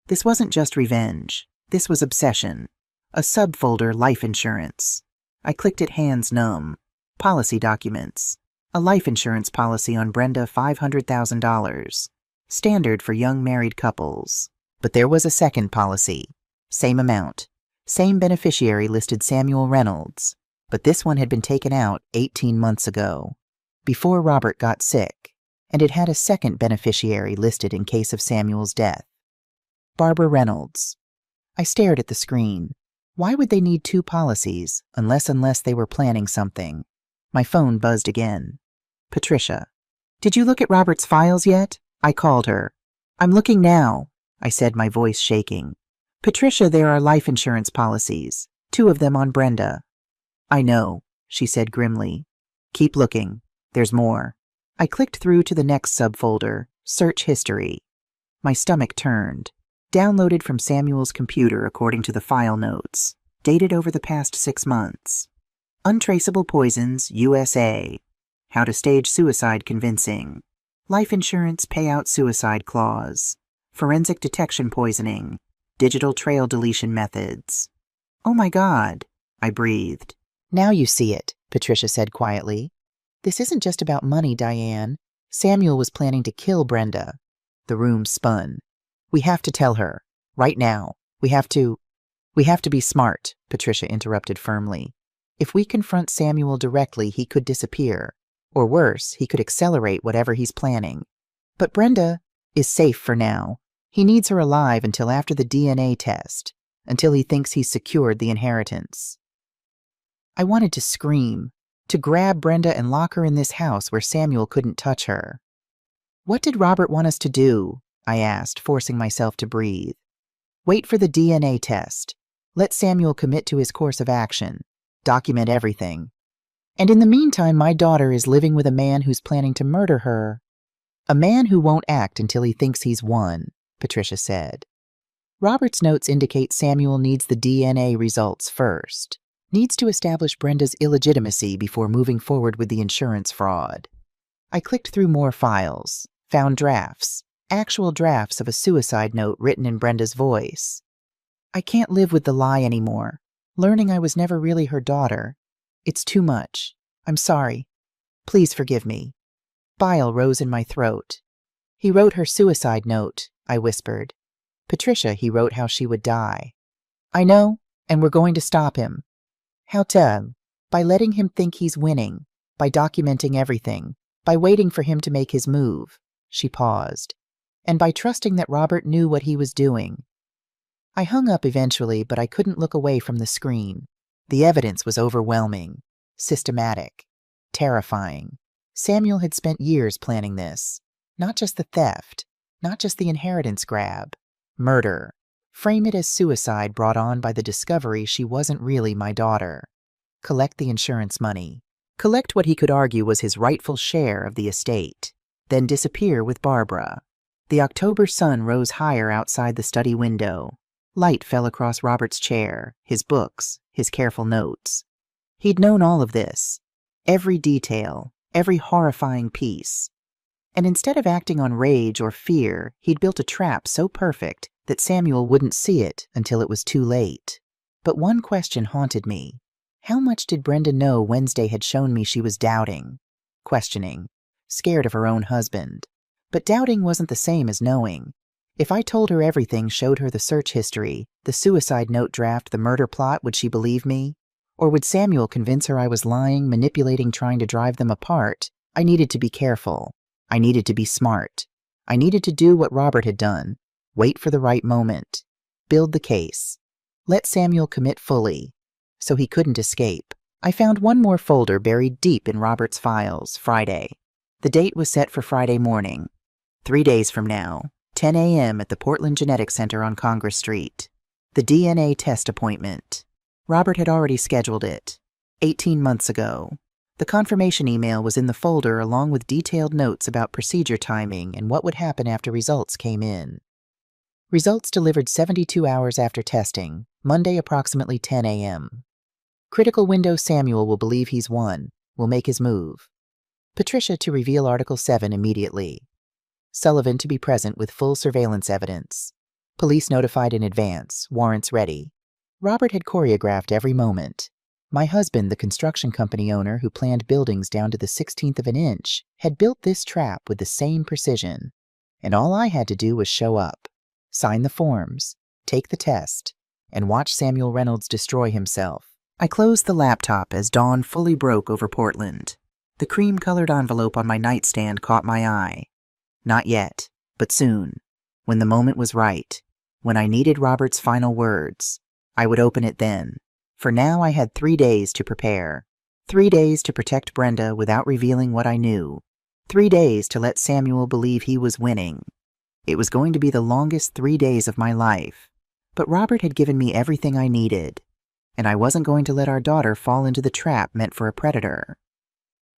This wasn't just revenge. This was obsession. A subfolder, life insurance. I clicked it hands numb. Policy documents. A life insurance policy on Brenda, $500,000. Standard for young married couples. But there was a second policy. Same amount. Same beneficiary listed Samuel Reynolds. But this one had been taken out 18 months ago, before Robert got sick, and it had a second beneficiary listed in case of Samuel's death. Barbara Reynolds. I stared at the screen. Why would they need two policies, unless they were planning something? My phone buzzed again. Patricia. Did you look at Robert's files yet? I called her. I'm looking now, I said, my voice shaking. Patricia, there are life insurance policies, 2 of them on Brenda. I know, she said grimly. Keep looking. There's more. I clicked through to the next subfolder, Search History. My stomach turned. Downloaded from Samuel's computer according to the file notes. Dated over the past 6 months. Untraceable Poisons, USA. How to Stage Suicide Convincing. Life Insurance Payout Suicide Clause. Forensic Detection Poisoning. Digital Trail Deletion Methods. Oh my God, I breathed. Now you see it, Patricia said quietly. This isn't just about money, Diane. Samuel was planning to kill Brenda. The room spun. We have to tell her. Right now. We have to be smart, Patricia interrupted firmly. If we confront Samuel directly, he could disappear. Or worse, he could accelerate whatever he's planning. But Brenda is safe for now. He needs her alive until after the DNA test, until he thinks he's secured the inheritance. I wanted to scream, to grab Brenda and lock her in this house where Samuel couldn't touch her. What did Robert want us to do? I asked, forcing myself to breathe. Wait for the DNA test. Let Samuel commit to his course of action. Document everything. And in the meantime, my daughter is living with a man who's planning to murder her. A man who won't act until he thinks he's won, Patricia said. Robert's notes indicate Samuel needs the DNA results first. Needs to establish Brenda's illegitimacy before moving forward with the insurance fraud. I clicked through more files, found drafts, actual drafts of a suicide note written in Brenda's voice. I can't live with the lie anymore. Learning I was never really her daughter. It's too much. I'm sorry. Please forgive me. Bile rose in my throat. He wrote her suicide note, I whispered. Patricia, he wrote how she would die. I know, and we're going to stop him. How to? By letting him think he's winning, by documenting everything, by waiting for him to make his move. She paused. And by trusting that Robert knew what he was doing. I hung up eventually, but I couldn't look away from the screen. The evidence was overwhelming, systematic, terrifying. Samuel had spent years planning this. Not just the theft, not just the inheritance grab. Murder. Frame it as suicide brought on by the discovery she wasn't really my daughter. Collect the insurance money. Collect what he could argue was his rightful share of the estate. Then disappear with Barbara. The October sun rose higher outside the study window. Light fell across Robert's chair, his books, his careful notes. He'd known all of this. Every detail, every horrifying piece. And instead of acting on rage or fear, he'd built a trap so perfect that Samuel wouldn't see it until it was too late. But one question haunted me. How much did Brenda know Wednesday had shown me she was doubting, questioning, scared of her own husband? But doubting wasn't the same as knowing. If I told her everything, showed her the search history, the suicide note draft, the murder plot, would she believe me? Or would Samuel convince her I was lying, manipulating, trying to drive them apart? I needed to be careful. I needed to be smart. I needed to do what Robert had done. Wait for the right moment. Build the case. Let Samuel commit fully. So he couldn't escape. I found one more folder buried deep in Robert's files, Friday. The date was set for Friday morning. 3 days from now, 10 a.m. at the Portland Genetics Center on Congress Street. The DNA test appointment. Robert had already scheduled it. 18 months ago. The confirmation email was in the folder along with detailed notes about procedure timing and what would happen after results came in. Results delivered 72 hours after testing, Monday approximately 10 a.m. Critical window. Samuel will believe he's won, will make his move. Patricia to reveal Article 7 immediately. Sullivan to be present with full surveillance evidence. Police notified in advance, warrants ready. Robert had choreographed every moment. My husband, the construction company owner who planned buildings down to the 16th of an inch, had built this trap with the same precision. And all I had to do was show up, sign the forms, take the test, and watch Samuel Reynolds destroy himself. I closed the laptop as dawn fully broke over Portland. The cream-colored envelope on my nightstand caught my eye. Not yet, but soon. When the moment was right, when I needed Robert's final words, I would open it then. For now I had 3 days to prepare. 3 days to protect Brenda without revealing what I knew. 3 days to let Samuel believe he was winning. It was going to be the longest 3 days of my life. But Robert had given me everything I needed, and I wasn't going to let our daughter fall into the trap meant for a predator.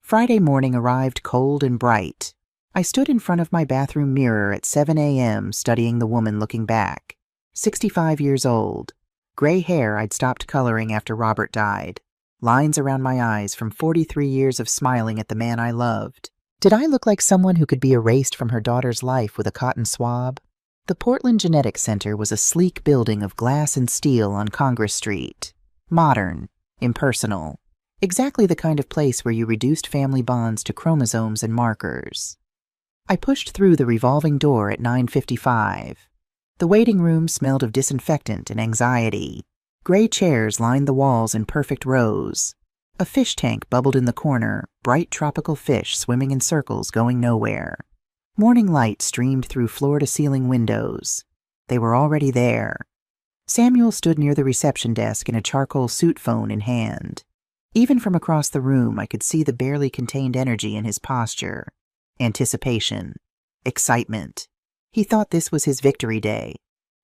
Friday morning arrived cold and bright. I stood in front of my bathroom mirror at 7 a.m. studying the woman looking back. 65 years old. Gray hair I'd stopped coloring after Robert died. Lines around my eyes from 43 years of smiling at the man I loved. Did I look like someone who could be erased from her daughter's life with a cotton swab? The Portland Genetics Center was a sleek building of glass and steel on Congress Street. Modern, impersonal. Exactly the kind of place where you reduced family bonds to chromosomes and markers. I pushed through the revolving door at 9:55. The waiting room smelled of disinfectant and anxiety. Gray chairs lined the walls in perfect rows. A fish tank bubbled in the corner, bright tropical fish swimming in circles going nowhere. Morning light streamed through floor-to-ceiling windows. They were already there. Samuel stood near the reception desk in a charcoal suit phone in hand. Even from across the room, I could see the barely contained energy in his posture. Anticipation. Excitement. He thought this was his victory day.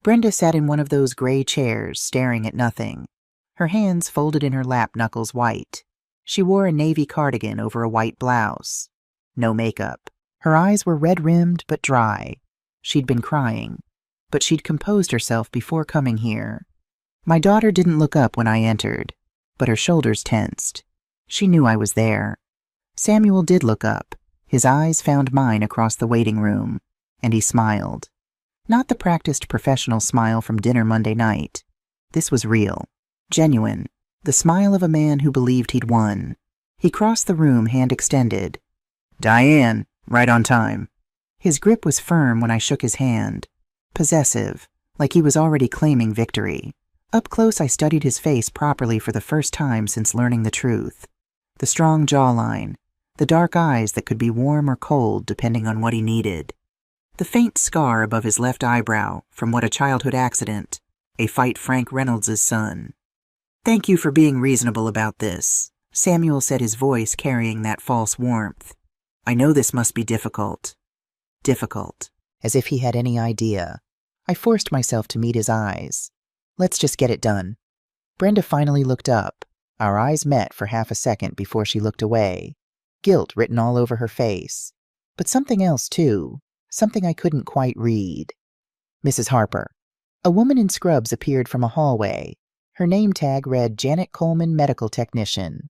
Brenda sat in one of those gray chairs, staring at nothing. Her hands folded in her lap, knuckles white. She wore a navy cardigan over a white blouse. No makeup. Her eyes were red-rimmed but dry. She'd been crying, but she'd composed herself before coming here. My daughter didn't look up when I entered, but her shoulders tensed. She knew I was there. Samuel did look up. His eyes found mine across the waiting room, and he smiled. Not the practiced professional smile from dinner Monday night. This was real, genuine, the smile of a man who believed he'd won. He crossed the room, hand extended. "Diane, right on time." His grip was firm when I shook his hand, possessive, like he was already claiming victory. Up close I studied his face properly for the first time since learning the truth. The strong jawline, the dark eyes that could be warm or cold depending on what he needed. The faint scar above his left eyebrow from what a childhood accident, a fight Frank Reynolds' son. "Thank you for being reasonable about this," Samuel said, his voice carrying that false warmth. "I know this must be difficult." Difficult. As if he had any idea. I forced myself to meet his eyes. "Let's just get it done." Brenda finally looked up. Our eyes met for half a second before she looked away. Guilt written all over her face. But something else, too. Something I couldn't quite read. "Mrs. Harper." A woman in scrubs appeared from a hallway. Her name tag read Janet Coleman, Medical Technician.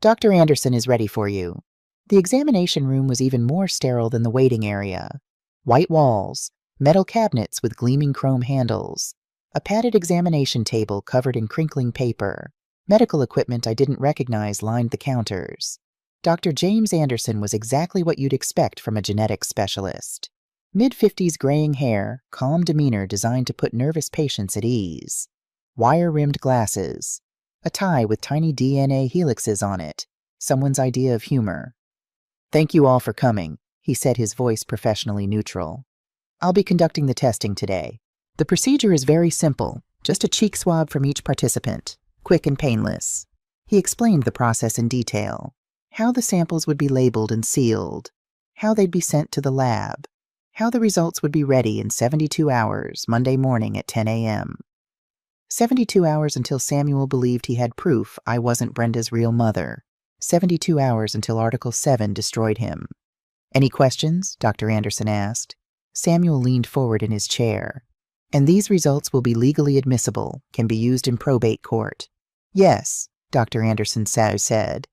"Dr. Anderson is ready for you." The examination room was even more sterile than the waiting area. White walls, metal cabinets with gleaming chrome handles, a padded examination table covered in crinkling paper. Medical equipment I didn't recognize lined the counters. Dr. James Anderson was exactly what you'd expect from a genetics specialist. Mid-50s graying hair, calm demeanor designed to put nervous patients at ease. Wire-rimmed glasses. A tie with tiny DNA helixes on it. Someone's idea of humor. "Thank you all for coming," he said, his voice professionally neutral. "I'll be conducting the testing today. The procedure is very simple, just a cheek swab from each participant, quick and painless." He explained the process in detail. How the samples would be labeled and sealed. How they'd be sent to the lab. How the results would be ready in 72 hours, Monday morning at 10 a.m. 72 hours until Samuel believed he had proof I wasn't Brenda's real mother. 72 hours until Article 7 destroyed him. "Any questions?" Dr. Anderson asked. Samuel leaned forward in his chair. "And these results will be legally admissible, can be used in probate court." "Yes," Dr. Anderson said.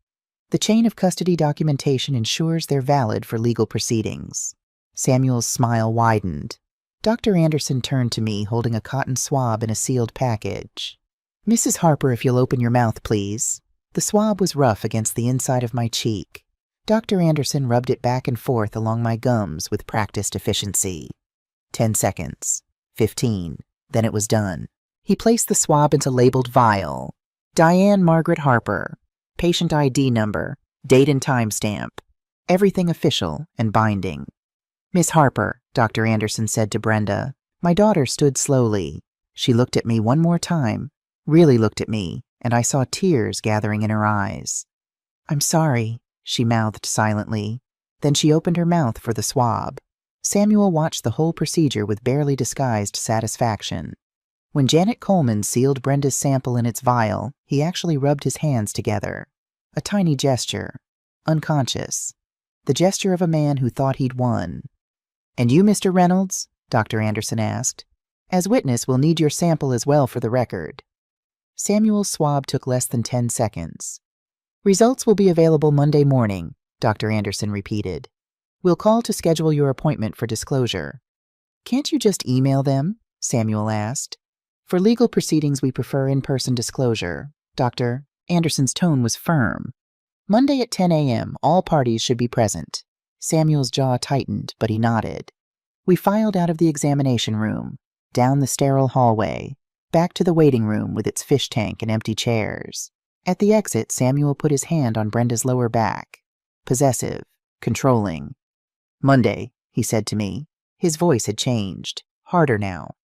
"The chain of custody documentation ensures they're valid for legal proceedings." Samuel's smile widened. Dr. Anderson turned to me, holding a cotton swab in a sealed package. "Mrs. Harper, if you'll open your mouth, please." The swab was rough against the inside of my cheek. Dr. Anderson rubbed it back and forth along my gums with practiced efficiency. 10 seconds. 15. Then it was done. He placed the swab into labeled vial. Diane Margaret Harper. Patient ID number. Date and timestamp. Everything official and binding. "Miss Harper," Dr. Anderson said to Brenda. My daughter stood slowly. She looked at me one more time, really looked at me, and I saw tears gathering in her eyes. "I'm sorry," she mouthed silently. Then she opened her mouth for the swab. Samuel watched the whole procedure with barely disguised satisfaction. When Janet Coleman sealed Brenda's sample in its vial, he actually rubbed his hands together. A tiny gesture. Unconscious. The gesture of a man who thought he'd won. "And you, Mr. Reynolds?" Dr. Anderson asked. "As witness, we'll need your sample as well for the record." Samuel's swab took less than 10 seconds. "Results will be available Monday morning," Dr. Anderson repeated. "We'll call to schedule your appointment for disclosure." "Can't you just email them?" Samuel asked. "For legal proceedings, we prefer in-person disclosure." Dr. Anderson's tone was firm. "Monday at 10 a.m., all parties should be present." Samuel's jaw tightened, but he nodded. We filed out of the examination room, down the sterile hallway, back to the waiting room with its fish tank and empty chairs. At the exit, Samuel put his hand on Brenda's lower back. Possessive, controlling. "Monday," he said to me. His voice had changed, harder now.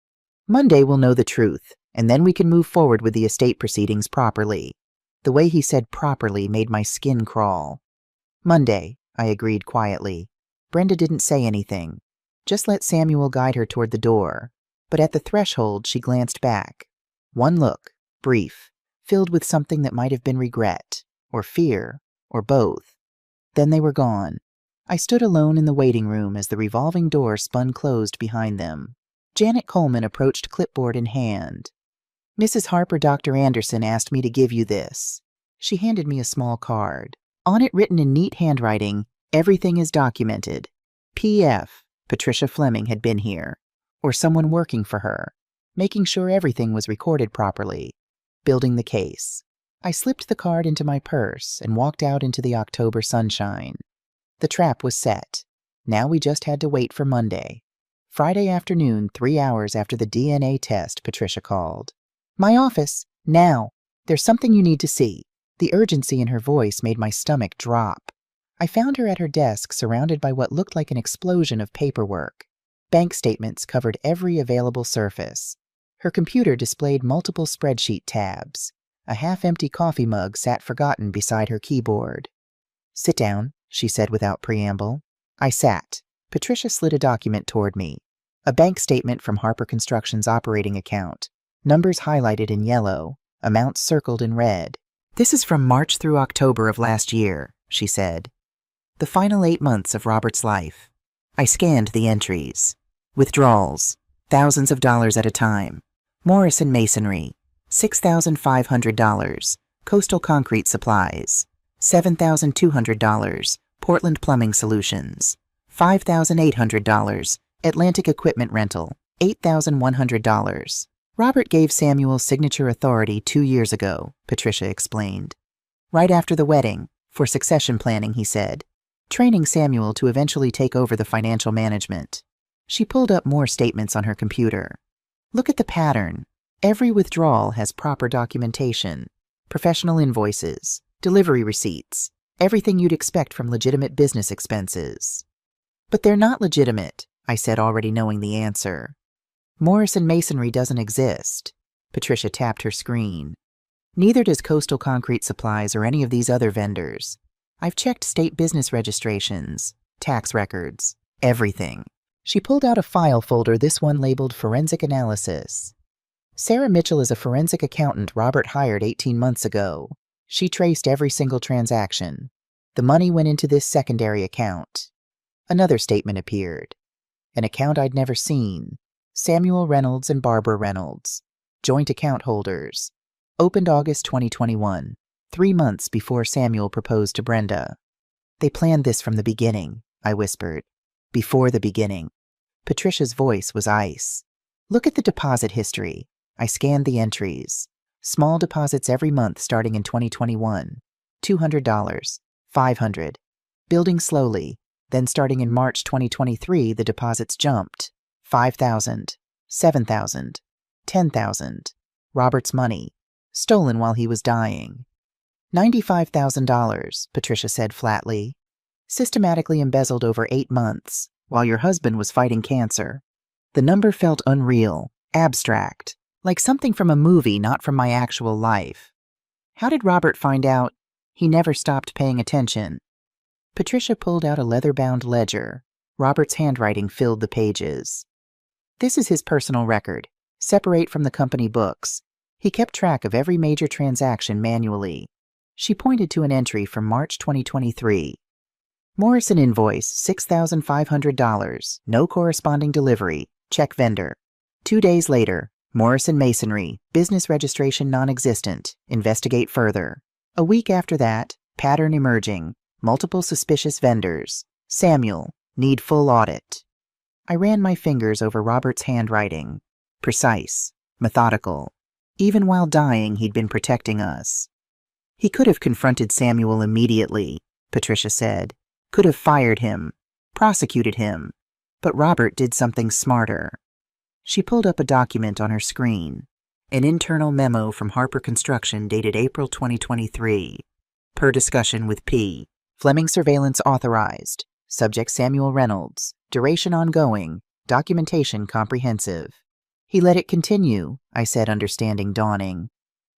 "Monday we'll know the truth, and then we can move forward with the estate proceedings properly." The way he said properly made my skin crawl. "Monday," I agreed quietly. Brenda didn't say anything, just let Samuel guide her toward the door. But at the threshold, she glanced back. One look, brief, filled with something that might have been regret, or fear, or both. Then they were gone. I stood alone in the waiting room as the revolving door spun closed behind them. Janet Coleman approached clipboard in hand. "Mrs. Harper, Dr. Anderson asked me to give you this." She handed me a small card. On it, written in neat handwriting, "Everything is documented. P.F. Patricia Fleming had been here, or someone working for her, making sure everything was recorded properly, building the case." I slipped the card into my purse and walked out into the October sunshine. The trap was set. Now we just had to wait for Monday. Friday afternoon, 3 hours after the DNA test, Patricia called. "My office, now. There's something you need to see." The urgency in her voice made my stomach drop. I found her at her desk, surrounded by what looked like an explosion of paperwork. Bank statements covered every available surface. Her computer displayed multiple spreadsheet tabs. A half-empty coffee mug sat forgotten beside her keyboard. "Sit down," she said without preamble. I sat. Patricia slid a document toward me. A bank statement from Harper Construction's operating account. Numbers highlighted in yellow, amounts circled in red. "This is from March through October of last year," she said. "The final 8 months of Robert's life." I scanned the entries. Withdrawals, thousands of dollars at a time. Morrison Masonry, $6,500. Coastal Concrete Supplies, $7,200. Portland Plumbing Solutions, $5,800. Atlantic Equipment Rental, $8,100. "Robert gave Samuel signature authority 2 years ago," Patricia explained. "Right after the wedding, for succession planning, he said, training Samuel to eventually take over the financial management." She pulled up more statements on her computer. "Look at the pattern. Every withdrawal has proper documentation, professional invoices, delivery receipts, everything you'd expect from legitimate business expenses." "But they're not legitimate," I said, already knowing the answer. "Morrison Masonry doesn't exist." Patricia tapped her screen. "Neither does Coastal Concrete Supplies or any of these other vendors. I've checked state business registrations, tax records, everything." She pulled out a file folder, this one labeled Forensic Analysis. "Sarah Mitchell is a forensic accountant Robert hired 18 months ago. She traced every single transaction. The money went into this secondary account." Another statement appeared. An account I'd never seen. Samuel Reynolds and Barbara Reynolds, joint account holders. Opened August 2021, 3 months before Samuel proposed to Brenda. "They planned this from the beginning," I whispered. before the beginning. Patricia's voice was ice. Look at the deposit history. I scanned the entries. Small deposits every month starting in 2021. $200, $500. Building slowly. Then starting in March 2023, the deposits jumped. $5,000, $7,000, $10,000. Robert's money. Stolen while he was dying. $95,000, Patricia said flatly. Systematically embezzled over 8 months, while your husband was fighting cancer. The number felt unreal, abstract, like something from a movie, not from my actual life. How did Robert find out? He never stopped paying attention. Patricia pulled out a leather-bound ledger. Robert's handwriting filled the pages. This is his personal record, separate from the company books. He kept track of every major transaction manually. She pointed to an entry from March 2023. Morrison invoice, $6,500. No corresponding delivery. Check vendor. 2 days later, Morrison Masonry, business registration non-existent. Investigate further. A week after that, pattern emerging. Multiple suspicious vendors. Samuel, need full audit. I ran my fingers over Robert's handwriting. Precise. Methodical. Even while dying, he'd been protecting us. He could have confronted Samuel immediately, Patricia said. Could have fired him. Prosecuted him. But Robert did something smarter. She pulled up a document on her screen. An internal memo from Harper Construction dated April 2023. Per discussion with P. Fleming surveillance authorized. Subject Samuel Reynolds. Duration ongoing. Documentation comprehensive. He let it continue, I said, understanding dawning.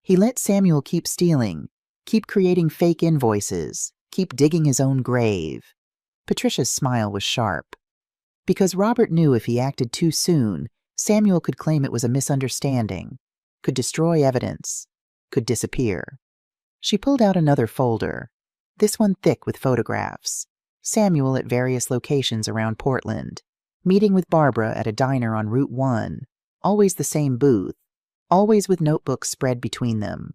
He let Samuel keep stealing, keep creating fake invoices, keep digging his own grave. Patricia's smile was sharp. Because Robert knew if he acted too soon, Samuel could claim it was a misunderstanding, could destroy evidence, could disappear. She pulled out another folder, this one thick with photographs. Samuel at various locations around Portland, meeting with Barbara at a diner on Route 1, always the same booth, always with notebooks spread between them.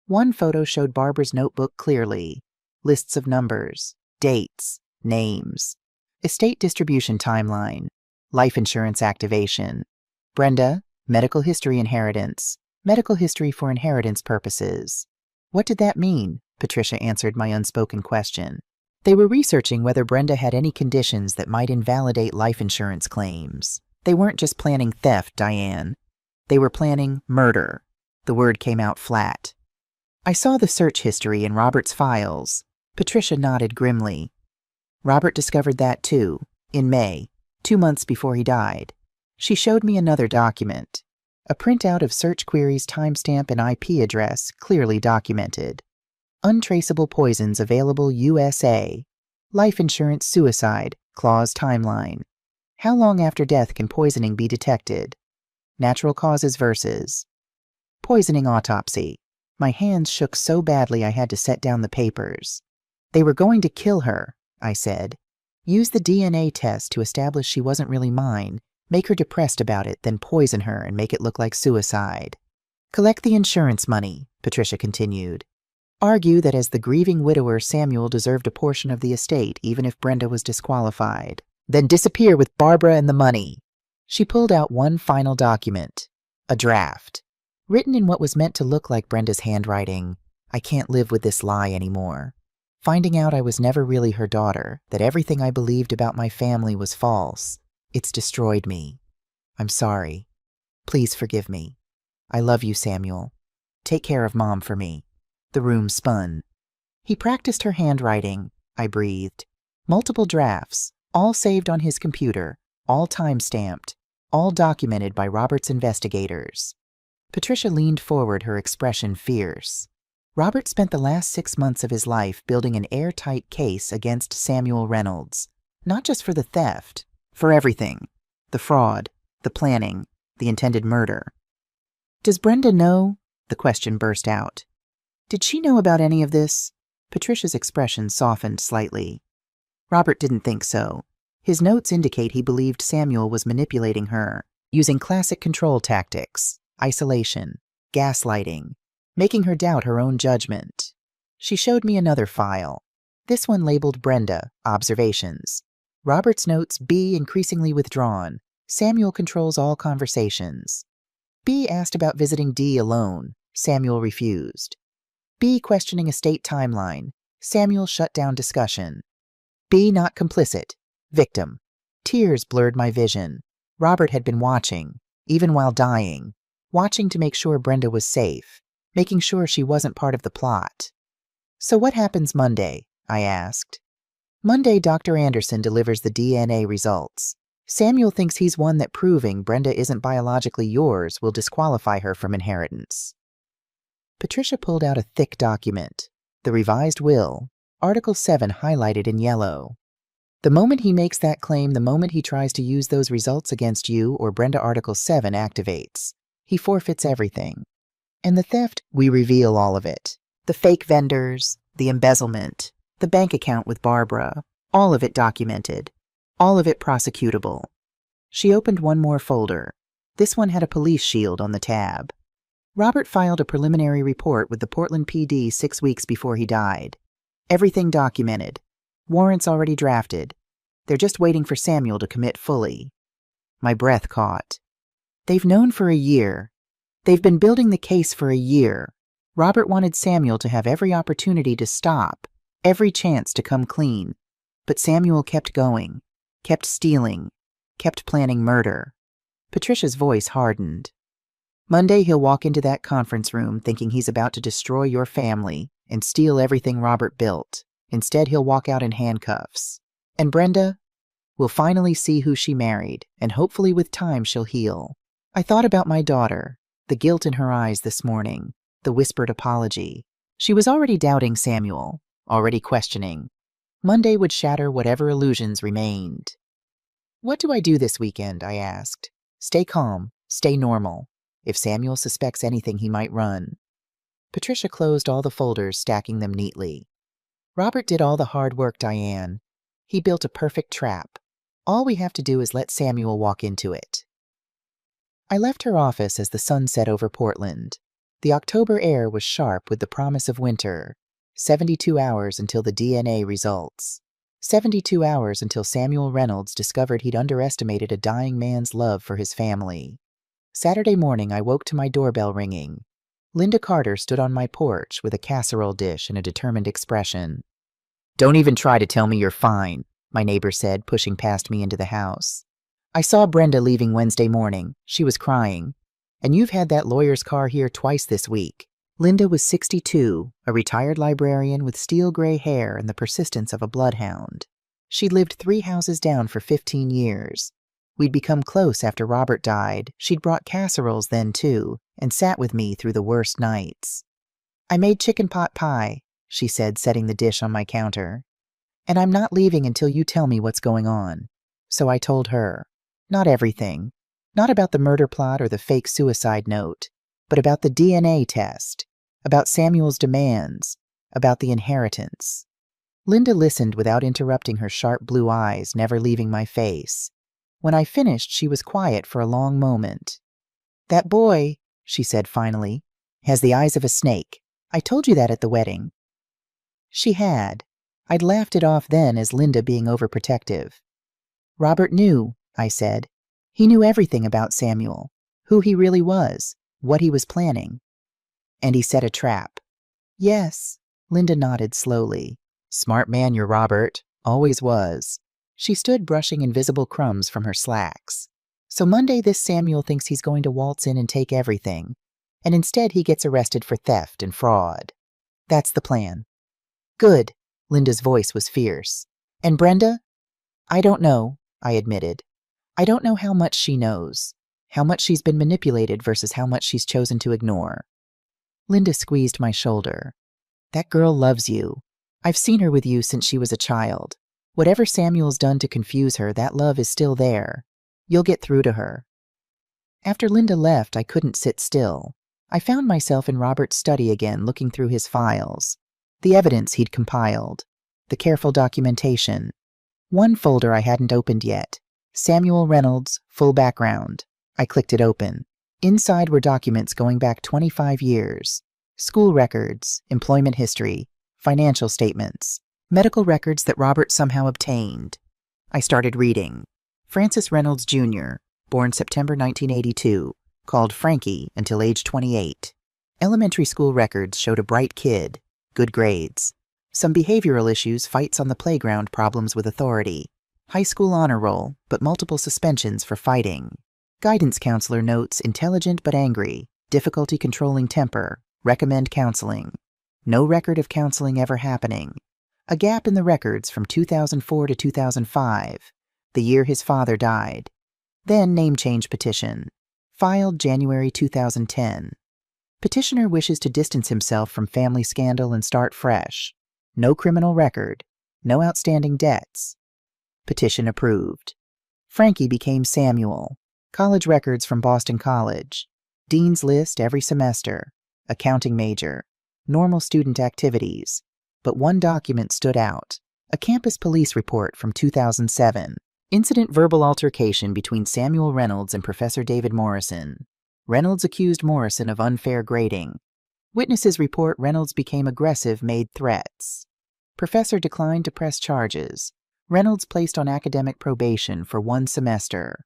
One photo showed Barbara's notebook clearly, lists of numbers, dates, names, estate distribution timeline, life insurance activation. Brenda, medical history inheritance, medical history for inheritance purposes. What did that mean? Patricia answered my unspoken question. They were researching whether Brenda had any conditions that might invalidate life insurance claims. They weren't just planning theft, Diane. They were planning murder. The word came out flat. I saw the search history in Robert's files. Patricia nodded grimly. Robert discovered that too, in May, 2 months before he died. She showed me another document, a printout of search queries timestamp and IP address clearly documented. Untraceable poisons available USA. Life insurance suicide, clause timeline. How long after death can poisoning be detected? Natural causes versus poisoning autopsy. My hands shook so badly I had to set down the papers. They were going to kill her, I said. Use the DNA test to establish she wasn't really mine, make her depressed about it, then poison her and make it look like suicide. Collect the insurance money, Patricia continued. Argue that as the grieving widower, Samuel deserved a portion of the estate even if Brenda was disqualified. Then disappear with Barbara and the money. She pulled out one final document, a draft, written in what was meant to look like Brenda's handwriting. I can't live with this lie anymore. Finding out I was never really her daughter, that everything I believed about my family was false, it's destroyed me. I'm sorry. Please forgive me. I love you, Samuel. Take care of Mom for me. The room spun. He practiced her handwriting, I breathed. Multiple drafts, all saved on his computer, all time-stamped, all documented by Robert's investigators. Patricia leaned forward, her expression fierce. Robert spent the last 6 months of his life building an airtight case against Samuel Reynolds, not just for the theft, for everything. The fraud, the planning, the intended murder. Does Brenda know? The question burst out. Did she know about any of this? Patricia's expression softened slightly. Robert didn't think so. His notes indicate he believed Samuel was manipulating her, using classic control tactics, isolation, gaslighting, making her doubt her own judgment. She showed me another file. This one labeled Brenda, Observations. Robert's notes, B increasingly withdrawn. Samuel controls all conversations. B asked about visiting D alone. Samuel refused. B questioning estate timeline. Samuel shut down discussion. B not complicit. Victim. Tears blurred my vision. Robert had been watching, even while dying, watching to make sure Brenda was safe, making sure she wasn't part of the plot. So what happens Monday? I asked. Monday, Dr. Anderson delivers the DNA results. Samuel thinks he's won that proving Brenda isn't biologically yours will disqualify her from inheritance. Patricia pulled out a thick document, the revised will, Article 7 highlighted in yellow. The moment he makes that claim, the moment he tries to use those results against you or Brenda, Article 7 activates. He forfeits everything. And the theft, we reveal all of it. The fake vendors, the embezzlement, the bank account with Barbara, all of it documented, all of it prosecutable. She opened one more folder. This one had a police shield on the tab. Robert filed a preliminary report with the Portland PD 6 weeks before he died. Everything documented. Warrants already drafted. They're just waiting for Samuel to commit fully. My breath caught. They've known for a year. They've been building the case for a year. Robert wanted Samuel to have every opportunity to stop, every chance to come clean. But Samuel kept going, kept stealing, kept planning murder. Patricia's voice hardened. Monday he'll walk into that conference room thinking he's about to destroy your family and steal everything Robert built. Instead, he'll walk out in handcuffs. And Brenda? We'll finally see who she married, and hopefully with time she'll heal. I thought about my daughter, the guilt in her eyes this morning, the whispered apology. She was already doubting Samuel, already questioning. Monday would shatter whatever illusions remained. What do I do this weekend? I asked. Stay calm, stay normal. If Samuel suspects anything, he might run. Patricia closed all the folders, stacking them neatly. Robert did all the hard work, Diane. He built a perfect trap. All we have to do is let Samuel walk into it. I left her office as the sun set over Portland. The October air was sharp with the promise of winter. 72 hours until the DNA results. 72 hours until Samuel Reynolds discovered he'd underestimated a dying man's love for his family. Saturday morning, I woke to my doorbell ringing. Linda Carter stood on my porch with a casserole dish and a determined expression. Don't even try to tell me you're fine, my neighbor said, pushing past me into the house. I saw Brenda leaving Wednesday morning. She was crying. And you've had that lawyer's car here twice this week. Linda was 62, a retired librarian with steel gray hair and the persistence of a bloodhound. She'd lived 3 houses down for 15 years. We'd become close after Robert died. She'd brought casseroles then, too, and sat with me through the worst nights. I made chicken pot pie, she said, setting the dish on my counter. And I'm not leaving until you tell me what's going on. So I told her. Not everything. Not about the murder plot or the fake suicide note, but about the DNA test, about Samuel's demands, about the inheritance. Linda listened without interrupting, her sharp blue eyes never leaving my face. When I finished, she was quiet for a long moment. That boy, she said finally, has the eyes of a snake. I told you that at the wedding. She had. I'd laughed it off then as Linda being overprotective. Robert knew, I said. He knew everything about Samuel, who he really was, what he was planning. And he set a trap. Yes, Linda nodded slowly. Smart man, you're Robert. Always was. She stood brushing invisible crumbs from her slacks. So Monday this Samuel thinks he's going to waltz in and take everything, and instead he gets arrested for theft and fraud. That's the plan. Good. Linda's voice was fierce. And Brenda? I don't know, I admitted. I don't know how much she knows, how much she's been manipulated versus how much she's chosen to ignore. Linda squeezed my shoulder. That girl loves you. I've seen her with you since she was a child. Whatever Samuel's done to confuse her, that love is still there. You'll get through to her. After Linda left, I couldn't sit still. I found myself in Robert's study again, looking through his files. The evidence he'd compiled. The careful documentation. One folder I hadn't opened yet. Samuel Reynolds, full background. I clicked it open. Inside were documents going back 25 years. School records, employment history, financial statements, medical records that Robert somehow obtained. I started reading. Francis Reynolds Jr., born September 1982, called Frankie until age 28. Elementary school records showed a bright kid, good grades. Some behavioral issues, fights on the playground, problems with authority. High school honor roll, but multiple suspensions for fighting. Guidance counselor notes intelligent but angry, difficulty controlling temper, recommend counseling. No record of counseling ever happening. A gap in the records from 2004 to 2005, the year his father died. Then name change petition. Filed January 2010. Petitioner wishes to distance himself from family scandal and start fresh. No criminal record. No outstanding debts. Petition approved. Frankie became Samuel. College records from Boston College. Dean's list every semester. Accounting major. Normal student activities. But one document stood out. A campus police report from 2007. Incident verbal altercation between Samuel Reynolds and Professor David Morrison. Reynolds accused Morrison of unfair grading. Witnesses report Reynolds became aggressive, made threats. Professor declined to press charges. Reynolds placed on academic probation for 1 semester.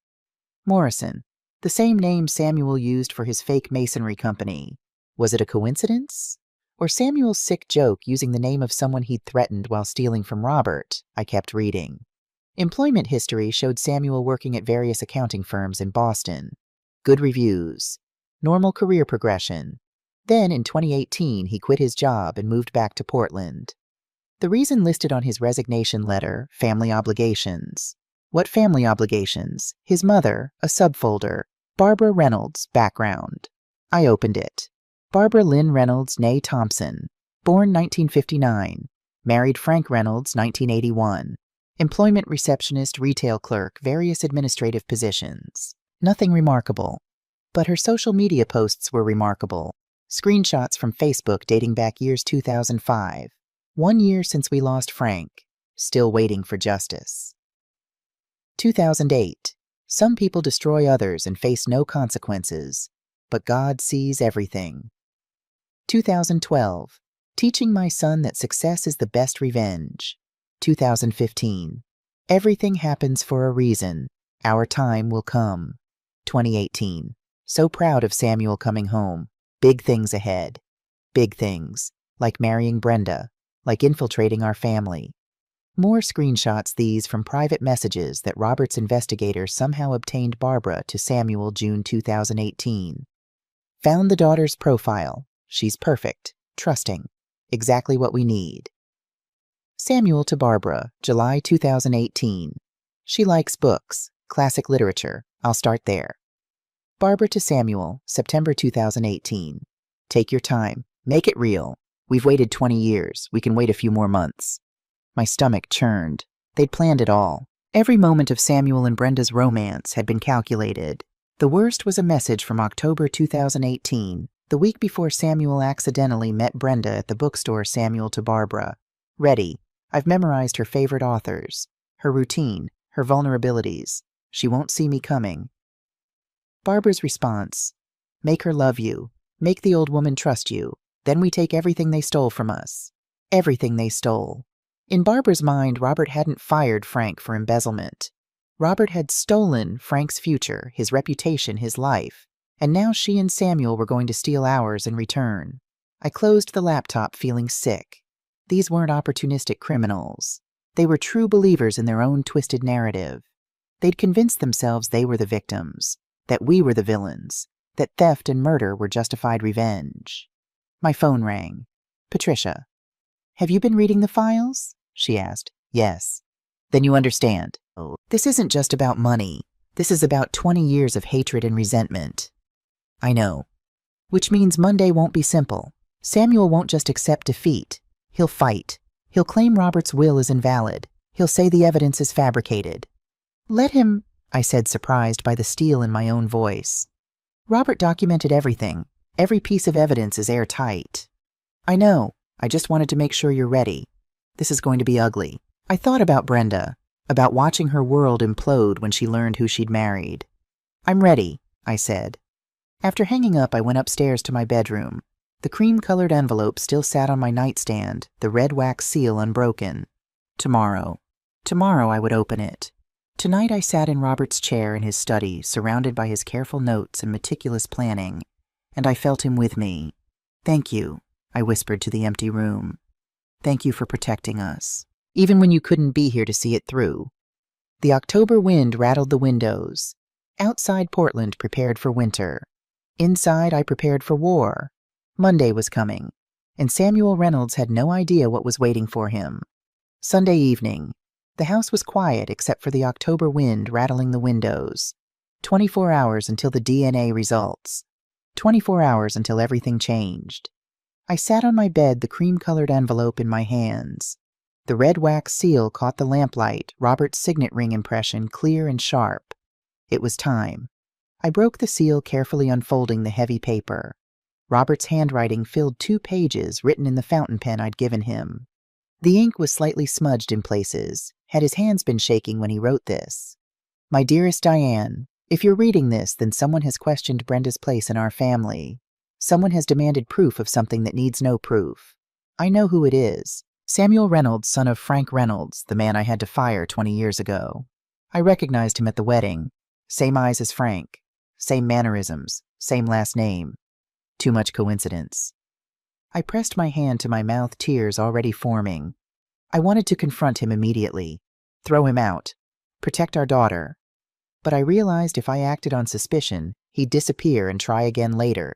Morrison, the same name Samuel used for his fake masonry company. Was it a coincidence? Or Samuel's sick joke using the name of someone he'd threatened while stealing from Robert? I kept reading. Employment history showed Samuel working at various accounting firms in Boston. Good reviews. Normal career progression. Then, in 2018, he quit his job and moved back to Portland. The reason listed on his resignation letter, family obligations. What family obligations? His mother, a subfolder. Barbara Reynolds, background. I opened it. Barbara Lynn Reynolds, née Thompson. Born 1959. Married Frank Reynolds, 1981. Employment receptionist, retail clerk, various administrative positions. Nothing remarkable. But her social media posts were remarkable. Screenshots from Facebook dating back years 2005. 1 year since we lost Frank. Still waiting for justice. 2008. Some people destroy others and face no consequences, but God sees everything. 2012. Teaching my son that success is the best revenge. 2015. Everything happens for a reason. Our time will come. 2018. So proud of Samuel coming home. Big things ahead. Big things. Like marrying Brenda. Like infiltrating our family. More screenshots these from private messages that Robert's investigators somehow obtained Barbara to Samuel June 2018. Found the daughter's profile. She's perfect. Trusting. Exactly what we need. Samuel to Barbara, July 2018. She likes books, classic literature. I'll start there. Barbara to Samuel, September 2018. Take your time. Make it real. We've waited 20 years. We can wait a few more months. My stomach churned. They'd planned it all. Every moment of Samuel and Brenda's romance had been calculated. The worst was a message from October 2018, the week before Samuel accidentally met Brenda at the bookstore. Samuel to Barbara. Ready. I've memorized her favorite authors, her routine, her vulnerabilities. She won't see me coming. Barbara's response. Make her love you. Make the old woman trust you. Then we take everything they stole from us. Everything they stole. In Barbara's mind, Robert hadn't fired Frank for embezzlement. Robert had stolen Frank's future, his reputation, his life, and now she and Samuel were going to steal ours in return. I closed the laptop feeling sick. These weren't opportunistic criminals. They were true believers in their own twisted narrative. They'd convinced themselves they were the victims, that we were the villains, that theft and murder were justified revenge. My phone rang. Patricia. Have you been reading the files? She asked. Yes. Then you understand. Oh, this isn't just about money. This is about 20 years of hatred and resentment. I know. Which means Monday won't be simple. Samuel won't just accept defeat. He'll fight. He'll claim Robert's will is invalid. He'll say the evidence is fabricated. Let him, I said, surprised by the steel in my own voice. Robert documented everything. Every piece of evidence is airtight. I know. I just wanted to make sure you're ready. This is going to be ugly. I thought about Brenda, about watching her world implode when she learned who she'd married. I'm ready, I said. After hanging up, I went upstairs to my bedroom. The cream-colored envelope still sat on my nightstand, the red wax seal unbroken. Tomorrow I would open it. Tonight I sat in Robert's chair in his study, surrounded by his careful notes and meticulous planning, and I felt him with me. "Thank you," I whispered to the empty room. "Thank you for protecting us, even when you couldn't be here to see it through." The October wind rattled the windows. Outside Portland prepared for winter. Inside I prepared for war. Monday was coming, and Samuel Reynolds had no idea what was waiting for him. Sunday evening. The house was quiet except for the October wind rattling the windows. 24 hours until the DNA results. 24 hours until everything changed. I sat on my bed, the cream-colored envelope in my hands. The red wax seal caught the lamplight, Robert's signet ring impression clear and sharp. It was time. I broke the seal, carefully unfolding the heavy paper. Robert's handwriting filled 2 pages, written in the fountain pen I'd given him. The ink was slightly smudged in places. Had his hands been shaking when he wrote this? "My dearest Diane, if you're reading this, then someone has questioned Brenda's place in our family. Someone has demanded proof of something that needs no proof. I know who it is. Samuel Reynolds, son of Frank Reynolds, the man I had to fire 20 years ago. I recognized him at the wedding. Same eyes as Frank. Same mannerisms. Same last name. Too much coincidence." I pressed my hand to my mouth, tears already forming. I wanted to confront him immediately, throw him out, protect our daughter. But I realized if I acted on suspicion, he'd disappear and try again later.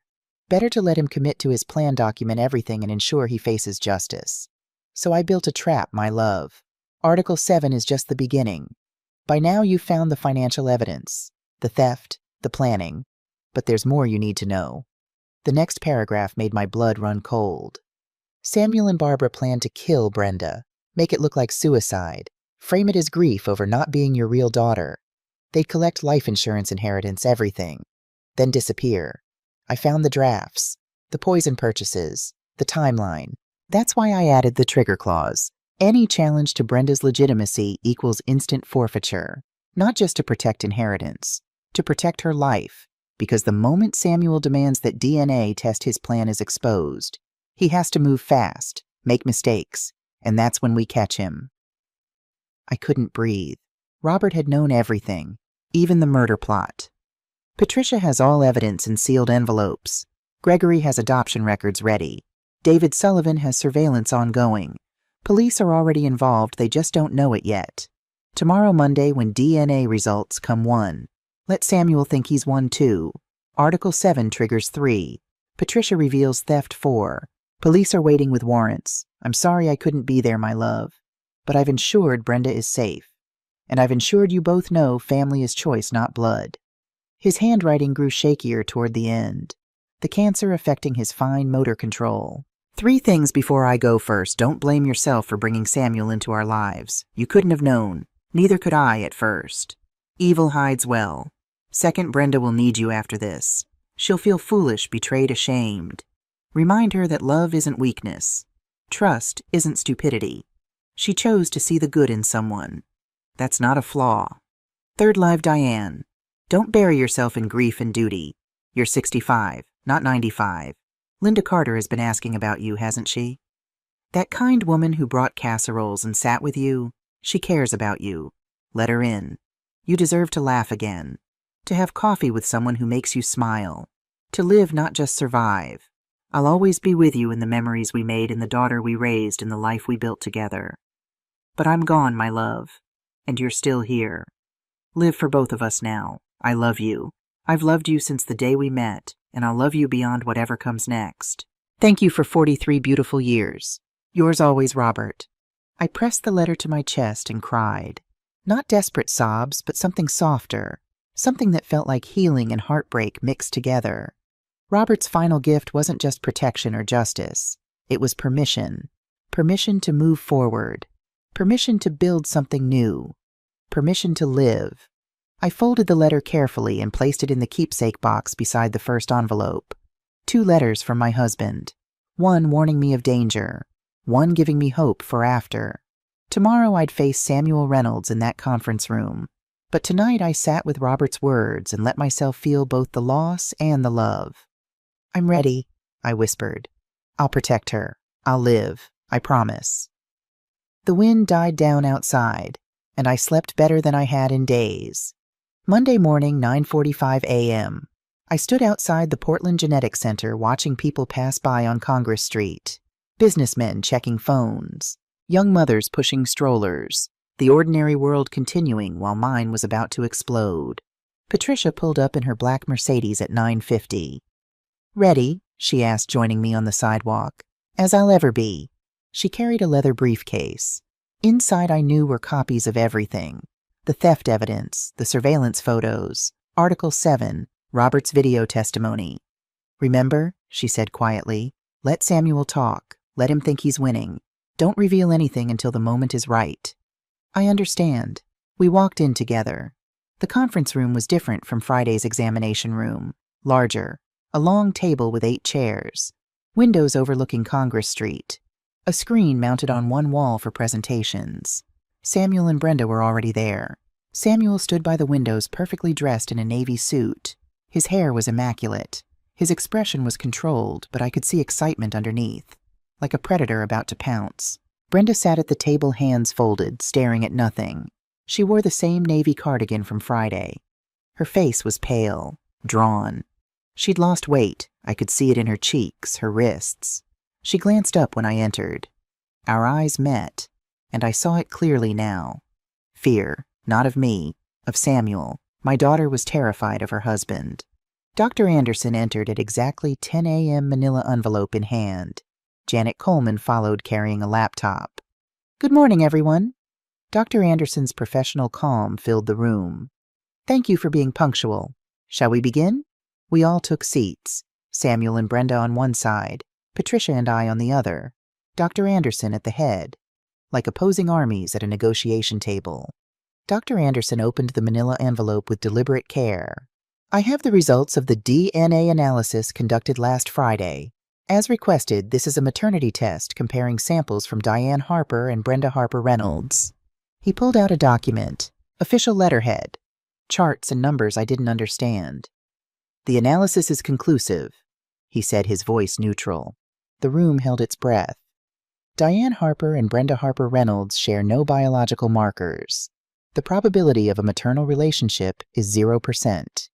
Better to let him commit to his plan, document everything, and ensure he faces justice. So I built a trap, my love. Article 7 is just the beginning. By now you've found the financial evidence, the theft, the planning. But there's more you need to know. The next paragraph made my blood run cold. Samuel and Barbara planned to kill Brenda. Make it look like suicide. Frame it as grief over not being your real daughter. They'd collect life insurance, inheritance, everything. Then disappear. I found the drafts, the poison purchases, the timeline. That's why I added the trigger clause. Any challenge to Brenda's legitimacy equals instant forfeiture. Not just to protect inheritance, to protect her life. Because the moment Samuel demands that DNA test his plan is exposed, he has to move fast, make mistakes. And that's when we catch him. I couldn't breathe. Robert had known everything, even the murder plot. Patricia has all evidence in sealed envelopes. Gregory has adoption records ready. David Sullivan has surveillance ongoing. Police are already involved, they just don't know it yet. Tomorrow, Monday, when DNA results come 1. Let Samuel think he's 1 too. Article 7 triggers 3. Patricia reveals theft 4. Police are waiting with warrants. I'm sorry I couldn't be there, my love. But I've ensured Brenda is safe. And I've ensured you both know family is choice, not blood. His handwriting grew shakier toward the end. The cancer affecting his fine motor control. 3 things before I go. First, don't blame yourself for bringing Samuel into our lives. You couldn't have known. Neither could I at first. Evil hides well. Second, Brenda will need you after this. She'll feel foolish, betrayed, ashamed. Remind her that love isn't weakness. Trust isn't stupidity. She chose to see the good in someone. That's not a flaw. Third, live Diane. Don't bury yourself in grief and duty. You're 65, not 95. Linda Carter has been asking about you, hasn't she? That kind woman who brought casseroles and sat with you, she cares about you. Let her in. You deserve to laugh again. To have coffee with someone who makes you smile. To live, not just survive. I'll always be with you in the memories we made, in the daughter we raised, in the life we built together. But I'm gone, my love, and you're still here. Live for both of us now. I love you. I've loved you since the day we met, and I'll love you beyond whatever comes next. Thank you for 43 beautiful years. Yours always, Robert. I pressed the letter to my chest and cried. Not desperate sobs, but something softer. Something that felt like healing and heartbreak mixed together. Robert's final gift wasn't just protection or justice. It was permission. Permission to move forward. Permission to build something new. Permission to live. I folded the letter carefully and placed it in the keepsake box beside the first envelope. 2 letters from my husband. 1 warning me of danger. 1 giving me hope for after. Tomorrow I'd face Samuel Reynolds in that conference room. But tonight I sat with Robert's words and let myself feel both the loss and the love. I'm ready, I whispered. I'll protect her. I'll live. I promise. The wind died down outside. and I slept better than I had in days. Monday morning, 9:45 a.m. I stood outside the Portland Genetics Center watching people pass by on Congress Street. Businessmen checking phones, young mothers pushing strollers, the ordinary world continuing while mine was about to explode. Patricia pulled up in her black Mercedes at 9:50. "Ready?" she asked, joining me on the sidewalk. "As I'll ever be." She carried a leather briefcase. Inside I knew were copies of everything. The theft evidence, the surveillance photos, Article 7, Robert's video testimony. "Remember," she said quietly, "let Samuel talk. Let him think he's winning. Don't reveal anything until the moment is right." "I understand." We walked in together. The conference room was different from Friday's examination room. Larger. A long table with 8 chairs. Windows overlooking Congress Street. A screen mounted on one wall for presentations. Samuel and Brenda were already there. Samuel stood by the windows perfectly dressed in a navy suit. His hair was immaculate. His expression was controlled, but I could see excitement underneath, like a predator about to pounce. Brenda sat at the table, hands folded, staring at nothing. She wore the same navy cardigan from Friday. Her face was pale, drawn. She'd lost weight. I could see it in her cheeks, her wrists. She glanced up when I entered. Our eyes met, and I saw it clearly now. Fear, not of me, of Samuel. My daughter was terrified of her husband. Dr. Anderson entered at exactly 10 a.m. manila envelope in hand. Janet Coleman followed carrying a laptop. "Good morning, everyone." Dr. Anderson's professional calm filled the room. "Thank you for being punctual. Shall we begin?" We all took seats. Samuel and Brenda on one side, Patricia and I on the other, Dr. Anderson at the head, like opposing armies at a negotiation table. Dr. Anderson opened the manila envelope with deliberate care. "I have the results of the DNA analysis conducted last Friday. As requested, this is a maternity test comparing samples from Diane Harper and Brenda Harper Reynolds." He pulled out a document, official letterhead, charts and numbers I didn't understand. "The analysis is conclusive," he said, his voice neutral. The room held its breath. "Diane Harper and Brenda Harper Reynolds share no biological markers. The probability of a maternal relationship is 0%.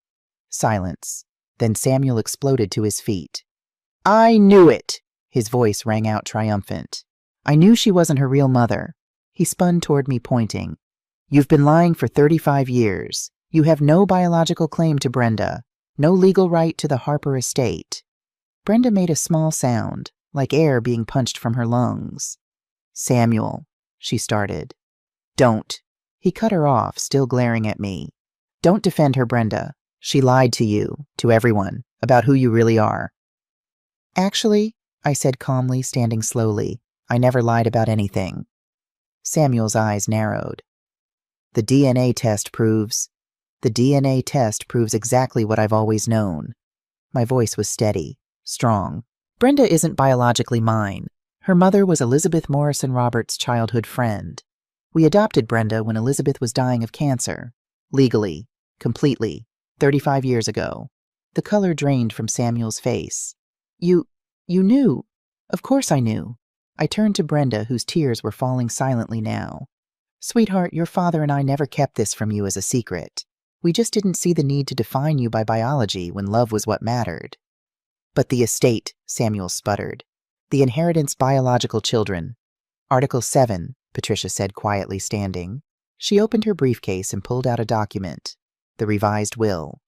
Silence. Then Samuel exploded to his feet. "I knew it!" His voice rang out triumphant. "I knew she wasn't her real mother." He spun toward me, pointing. "You've been lying for 35 years. You have no biological claim to Brenda, no legal right to the Harper estate." Brenda made a small sound, like air being punched from her lungs. "Samuel," she started. "Don't." He cut her off, still glaring at me. "Don't defend her, Brenda. She lied to you, to everyone, about who you really are." "Actually," I said calmly, standing slowly, "I never lied about anything." Samuel's eyes narrowed. The DNA test proves exactly what I've always known." My voice was steady, strong. "Brenda isn't biologically mine. Her mother was Elizabeth Morrison Roberts' childhood friend. We adopted Brenda when Elizabeth was dying of cancer. Legally, completely, 35 years ago." The color drained from Samuel's face. You knew." "Of course I knew." I turned to Brenda, whose tears were falling silently now. "Sweetheart, your father and I never kept this from you as a secret. We just didn't see the need to define you by biology when love was what mattered." "But the estate," Samuel sputtered. "The inheritance, biological children." "Article 7, Patricia said quietly, standing. She opened her briefcase and pulled out a document. The revised will.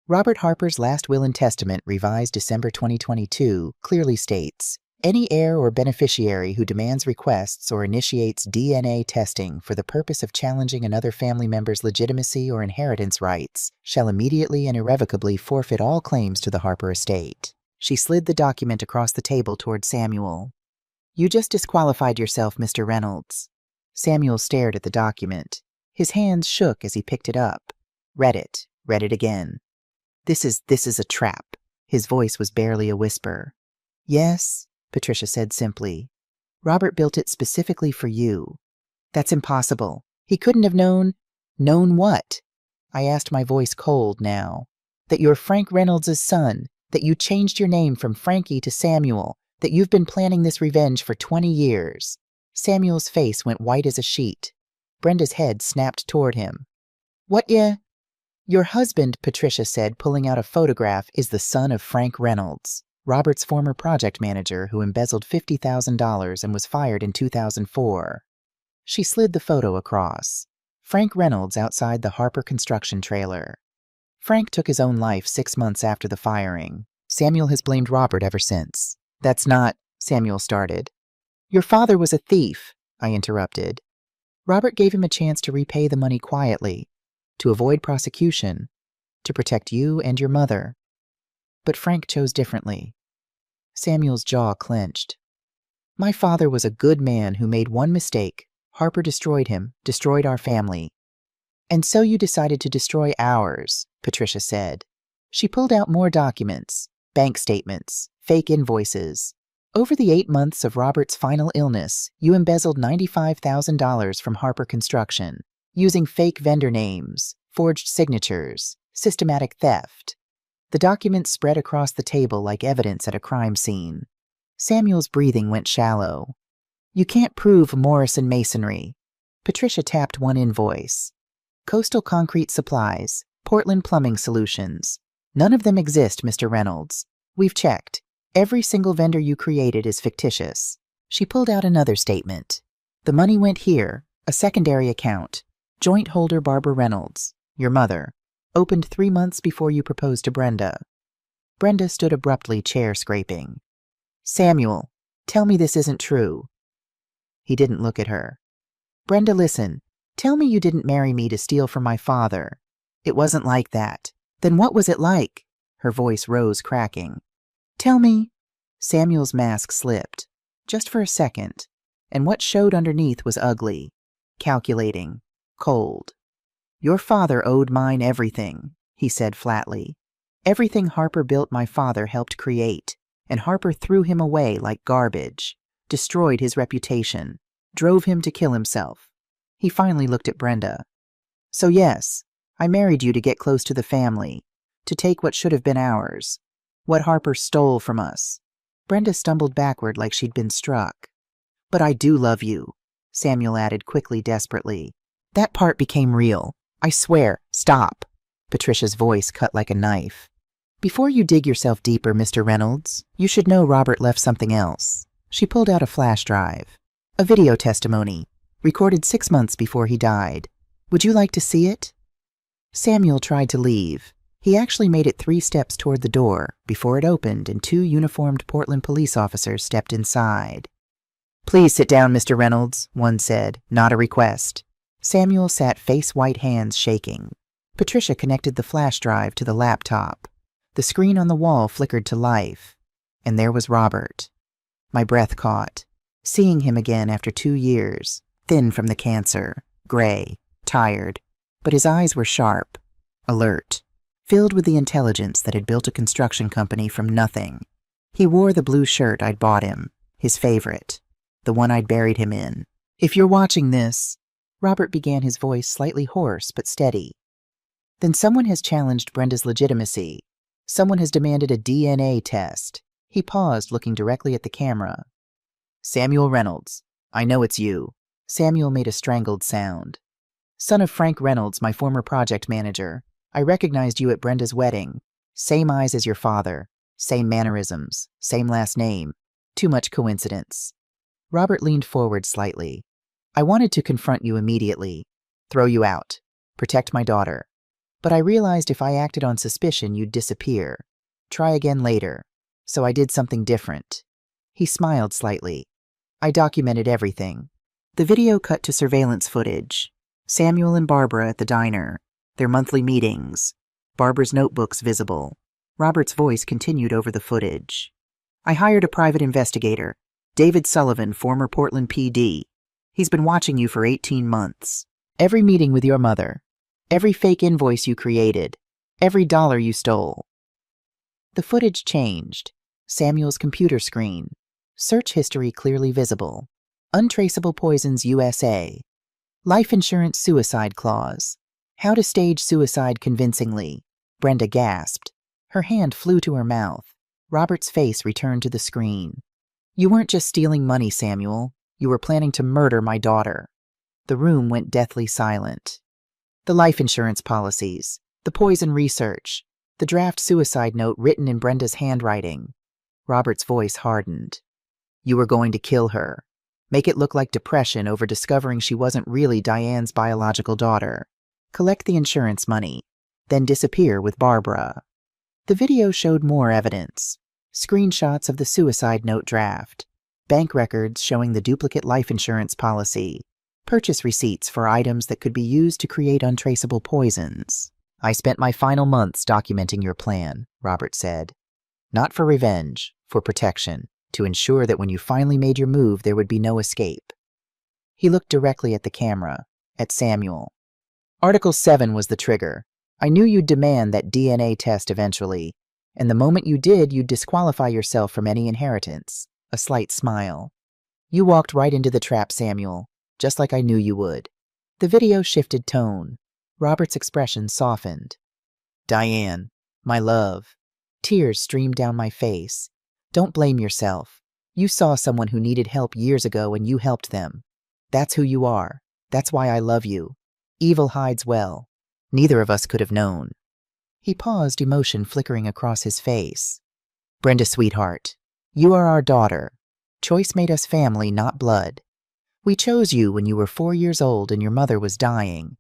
Robert Harper's last will and testament, revised December 2022, clearly states, "Any heir or beneficiary who demands requests or initiates DNA testing for the purpose of challenging another family member's legitimacy or inheritance rights shall immediately and irrevocably forfeit all claims to the Harper estate." She slid the document across the table toward Samuel. "You just disqualified yourself, Mr. Reynolds." Samuel stared at the document. His hands shook as he picked it up. Read it again. This is a trap." His voice was barely a whisper. "Yes," Patricia said simply. "Robert built it specifically for you." "That's impossible. He couldn't have known." "Known what?" I asked, my voice cold now. "That you're Frank Reynolds' son, that you changed your name from Frankie to Samuel, that you've been planning this revenge for 20 years. Samuel's face went white as a sheet. Brenda's head snapped toward him. What ya? Your husband, Patricia said, pulling out a photograph, is the son of Frank Reynolds, Robert's former project manager who embezzled $50,000 and was fired in 2004. She slid the photo across. Frank Reynolds outside the Harper construction trailer. Frank took his own life 6 months after the firing. Samuel has blamed Robert ever since. That's not, Samuel started. Your father was a thief, I interrupted. Robert gave him a chance to repay the money quietly, to avoid prosecution, to protect you and your mother. But Frank chose differently. Samuel's jaw clenched. My father was a good man who made one mistake. Harper destroyed him, destroyed our family. And so you decided to destroy ours, Patricia said. She pulled out more documents, bank statements, fake invoices. Over the 8 months of Robert's final illness, you embezzled $95,000 from Harper Construction, using fake vendor names, forged signatures, systematic theft. The documents spread across the table like evidence at a crime scene. Samuel's breathing went shallow. You can't prove Morrison Masonry. Patricia tapped one invoice. Coastal Concrete Supplies, Portland Plumbing Solutions. None of them exist, Mr. Reynolds. We've checked. Every single vendor you created is fictitious. She pulled out another statement. The money went here, a secondary account. Joint holder Barbara Reynolds, your mother, opened 3 months before you proposed to Brenda. Brenda stood abruptly, chair scraping. Samuel, tell me this isn't true. He didn't look at her. Brenda, listen. Tell me you didn't marry me to steal from my father. It wasn't like that. Then what was it like? Her voice rose, cracking. Tell me. Samuel's mask slipped, just for a second, and what showed underneath was ugly, calculating, cold. Your father owed mine everything, he said flatly. Everything Harper built my father helped create, and Harper threw him away like garbage, destroyed his reputation, drove him to kill himself. He finally looked at Brenda. So yes, I married you to get close to the family, to take what should have been ours, what Harper stole from us. Brenda stumbled backward like she'd been struck. But I do love you, Samuel added quickly, desperately. That part became real. I swear, stop. Patricia's voice cut like a knife. Before you dig yourself deeper, Mr. Reynolds, you should know Robert left something else. She pulled out a flash drive. A video testimony, recorded 6 months before he died. Would you like to see it? Samuel tried to leave. He actually made it 3 steps toward the door before it opened and 2 uniformed Portland police officers stepped inside. Please sit down, Mr. Reynolds, one said, not a request. Samuel sat face-white, hands shaking. Patricia connected the flash drive to the laptop. The screen on the wall flickered to life. And there was Robert. My breath caught. Seeing him again after 2 years, thin from the cancer, gray, tired, but his eyes were sharp, alert, filled with the intelligence that had built a construction company from nothing. He wore the blue shirt I'd bought him, his favorite, the one I'd buried him in. If you're watching this, Robert began, his voice slightly hoarse but steady. Then someone has challenged Brenda's legitimacy. Someone has demanded a DNA test. He paused, looking directly at the camera. Samuel Reynolds, I know it's you. Samuel made a strangled sound. Son of Frank Reynolds, my former project manager. I recognized you at Brenda's wedding. Same eyes as your father. Same mannerisms. Same last name. Too much coincidence. Robert leaned forward slightly. I wanted to confront you immediately. Throw you out. Protect my daughter. But I realized if I acted on suspicion, you'd disappear. Try again later. So I did something different. He smiled slightly. I documented everything. The video cut to surveillance footage. Samuel and Barbara at the diner. Their monthly meetings. Barbara's notebooks visible. Robert's voice continued over the footage. I hired a private investigator, David Sullivan, former Portland PD. He's been watching you for 18 months. Every meeting with your mother. Every fake invoice you created. Every dollar you stole. The footage changed. Samuel's computer screen. Search history clearly visible. Untraceable Poisons USA. Life insurance suicide clause. How to stage suicide convincingly. Brenda gasped. Her hand flew to her mouth. Robert's face returned to the screen. You weren't just stealing money, Samuel. You were planning to murder my daughter. The room went deathly silent. The life insurance policies, the poison research, the draft suicide note written in Brenda's handwriting. Robert's voice hardened. You were going to kill her. Make it look like depression over discovering she wasn't really Diane's biological daughter. Collect the insurance money, then disappear with Barbara. The video showed more evidence. Screenshots of the suicide note draft, bank records showing the duplicate life insurance policy, purchase receipts for items that could be used to create untraceable poisons. I spent my final months documenting your plan, Robert said. Not for revenge, for protection, to ensure that when you finally made your move, there would be no escape. He looked directly at the camera, at Samuel. Article 7 was the trigger. I knew you'd demand that DNA test eventually, and the moment you did, you'd disqualify yourself from any inheritance. A slight smile. You walked right into the trap, Samuel, just like I knew you would. The video shifted tone. Robert's expression softened. Diane, my love. Tears streamed down my face. Don't blame yourself. You saw someone who needed help years ago and you helped them. That's who you are. That's why I love you. Evil hides well. Neither of us could have known. He paused, emotion flickering across his face. Brenda, sweetheart, you are our daughter. Choice made us family, not blood. We chose you when you were 4 years old and your mother was dying.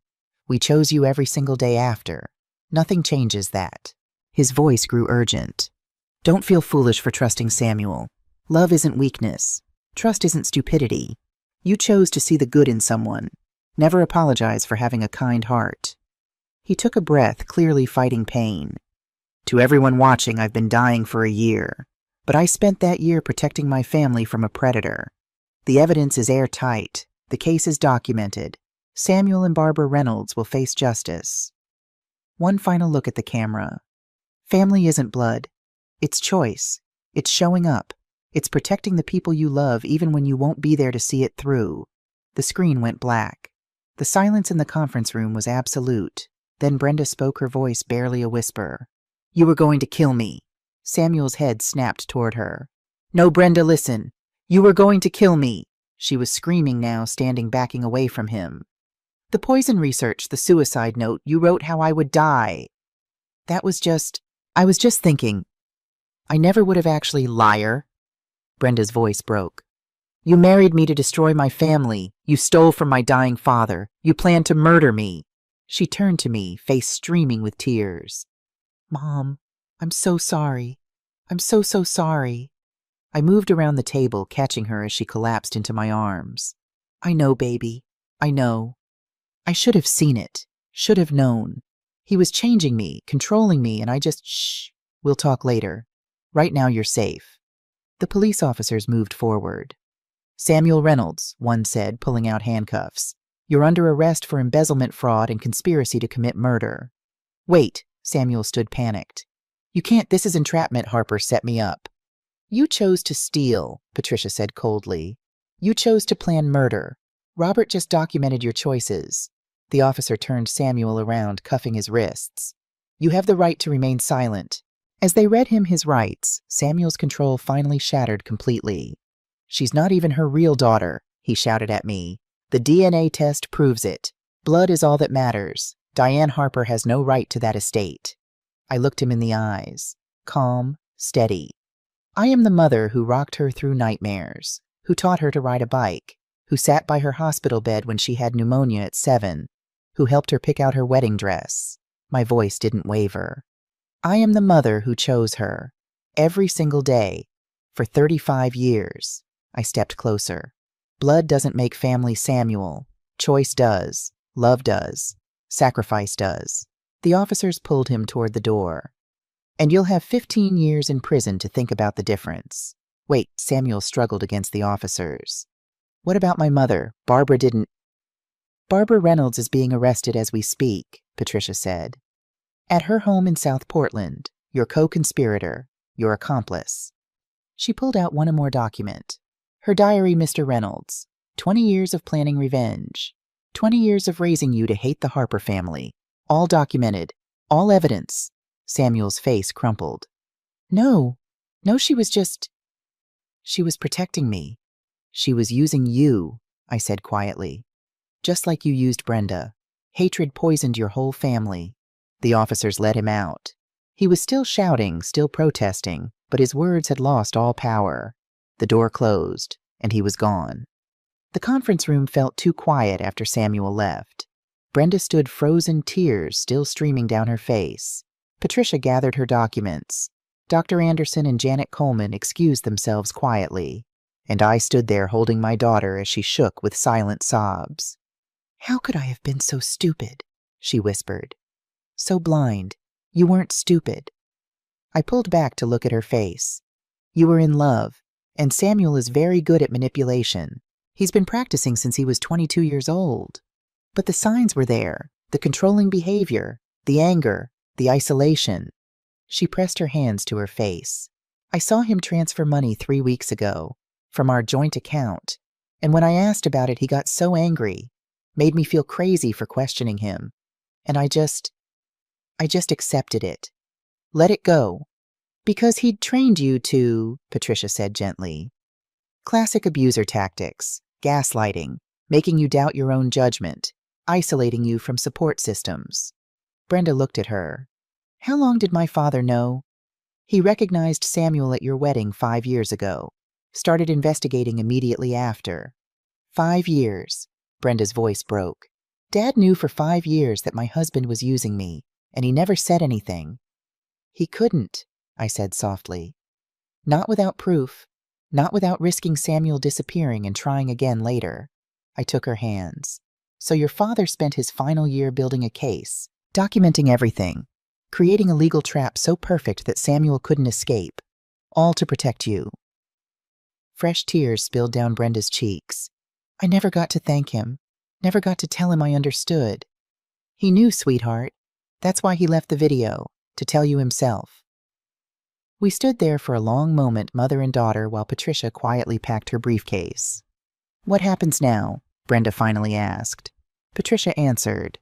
We chose you every single day after. Nothing changes that. His voice grew urgent. Don't feel foolish for trusting Samuel. Love isn't weakness. Trust isn't stupidity. You chose to see the good in someone. Never apologize for having a kind heart. He took a breath, clearly fighting pain. To everyone watching, I've been dying for a year, but I spent that year protecting my family from a predator. The evidence is airtight. The case is documented. Samuel and Barbara Reynolds will face justice. One final look at the camera. Family isn't blood. It's choice. It's showing up. It's protecting the people you love even when you won't be there to see it through. The screen went black. The silence in the conference room was absolute. Then Brenda spoke, her voice barely a whisper. You were going to kill me. Samuel's head snapped toward her. No, Brenda, listen. You were going to kill me. She was screaming now, standing backing away from him. The poison research, the suicide note, you wrote how I would die. I was just thinking. I never would have actually, liar. Brenda's voice broke. You married me to destroy my family. You stole from my dying father. You planned to murder me. She turned to me, face streaming with tears. Mom, I'm so sorry. I'm so sorry. I moved around the table, catching her as she collapsed into my arms. I know, baby. I know. I should have seen it. Should have known. He was changing me, controlling me, and I just, shh. We'll talk later. Right now you're safe. The police officers moved forward. Samuel Reynolds, one said, pulling out handcuffs. You're under arrest for embezzlement, fraud, and conspiracy to commit murder. Wait, Samuel stood panicked. You can't, this is entrapment, Harper set me up. You chose to steal, Patricia said coldly. You chose to plan murder. Robert just documented your choices. The officer turned Samuel around, cuffing his wrists. You have the right to remain silent. As they read him his rights, Samuel's control finally shattered completely. She's not even her real daughter, he shouted at me. The DNA test proves it. Blood is all that matters. Diane Harper has no right to that estate. I looked him in the eyes, calm, steady. I am the mother who rocked her through nightmares, who taught her to ride a bike, who sat by her hospital bed when she had pneumonia at 7, who helped her pick out her wedding dress. My voice didn't waver. I am the mother who chose her. Every single day. For 35 years. I stepped closer. Blood doesn't make family, Samuel. Choice does. Love does. Sacrifice does. The officers pulled him toward the door. And you'll have 15 years in prison to think about the difference. Wait, Samuel struggled against the officers. What about my mother? Barbara Reynolds is being arrested as we speak, Patricia said. At her home in South Portland, your co-conspirator, your accomplice. She pulled out one more document. Her diary, Mr. Reynolds. 20 years of planning revenge. 20 years of raising you to hate the Harper family. All documented. All evidence. Samuel's face crumpled. No, she was protecting me. She was using you, I said quietly. just like you used Brenda. Hatred poisoned your whole family." The officers let him out. He was still shouting, still protesting, but his words had lost all power. The door closed, and he was gone. The conference room felt too quiet after Samuel left. Brenda stood frozen, tears still streaming down her face. Patricia gathered her documents. Dr. Anderson and Janet Coleman excused themselves quietly, and I stood there holding my daughter as she shook with silent sobs. "How could I have been so stupid?" she whispered. "So blind. You weren't stupid." I pulled back to look at her face. "You were in love, and Samuel is very good at manipulation. He's been practicing since he was 22 years old. But the signs were there, the controlling behavior, the anger, the isolation." She pressed her hands to her face. "I saw him transfer money 3 weeks ago, from our joint account, and when I asked about it he got so angry, made me feel crazy for questioning him, and I just accepted it. Let it go. Because he'd trained you to," Patricia said gently. "Classic abuser tactics, gaslighting, making you doubt your own judgment, isolating you from support systems." Brenda looked at her. "How long did my father know?" "He recognized Samuel at your wedding 5 years ago. Started investigating immediately after." 5 years. Brenda's voice broke. "Dad knew for 5 years that my husband was using me, and he never said anything." "He couldn't," I said softly. "Not without proof. Not without risking Samuel disappearing and trying again later." I took her hands. "So your father spent his final year building a case, documenting everything, creating a legal trap so perfect that Samuel couldn't escape, all to protect you." Fresh tears spilled down Brenda's cheeks. "I never got to thank him, never got to tell him I understood." "He knew, sweetheart. That's why he left the video, to tell you himself." We stood there for a long moment, mother and daughter, while Patricia quietly packed her briefcase. "What happens now?" Brenda finally asked. Patricia answered.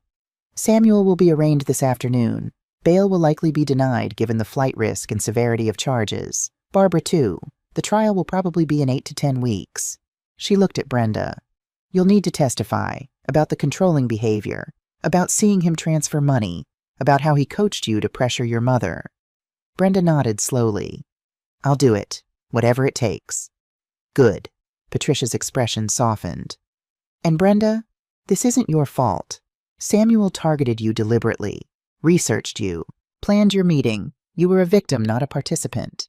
"Samuel will be arraigned this afternoon. Bail will likely be denied given the flight risk and severity of charges. Barbara, too. The trial will probably be in 8 to 10 weeks. She looked at Brenda. "You'll need to testify about the controlling behavior, about seeing him transfer money, about how he coached you to pressure your mother." Brenda nodded slowly. "I'll do it, whatever it takes." "Good." Patricia's expression softened. "And Brenda, this isn't your fault. Samuel targeted you deliberately, researched you, planned your meeting. You were a victim, not a participant."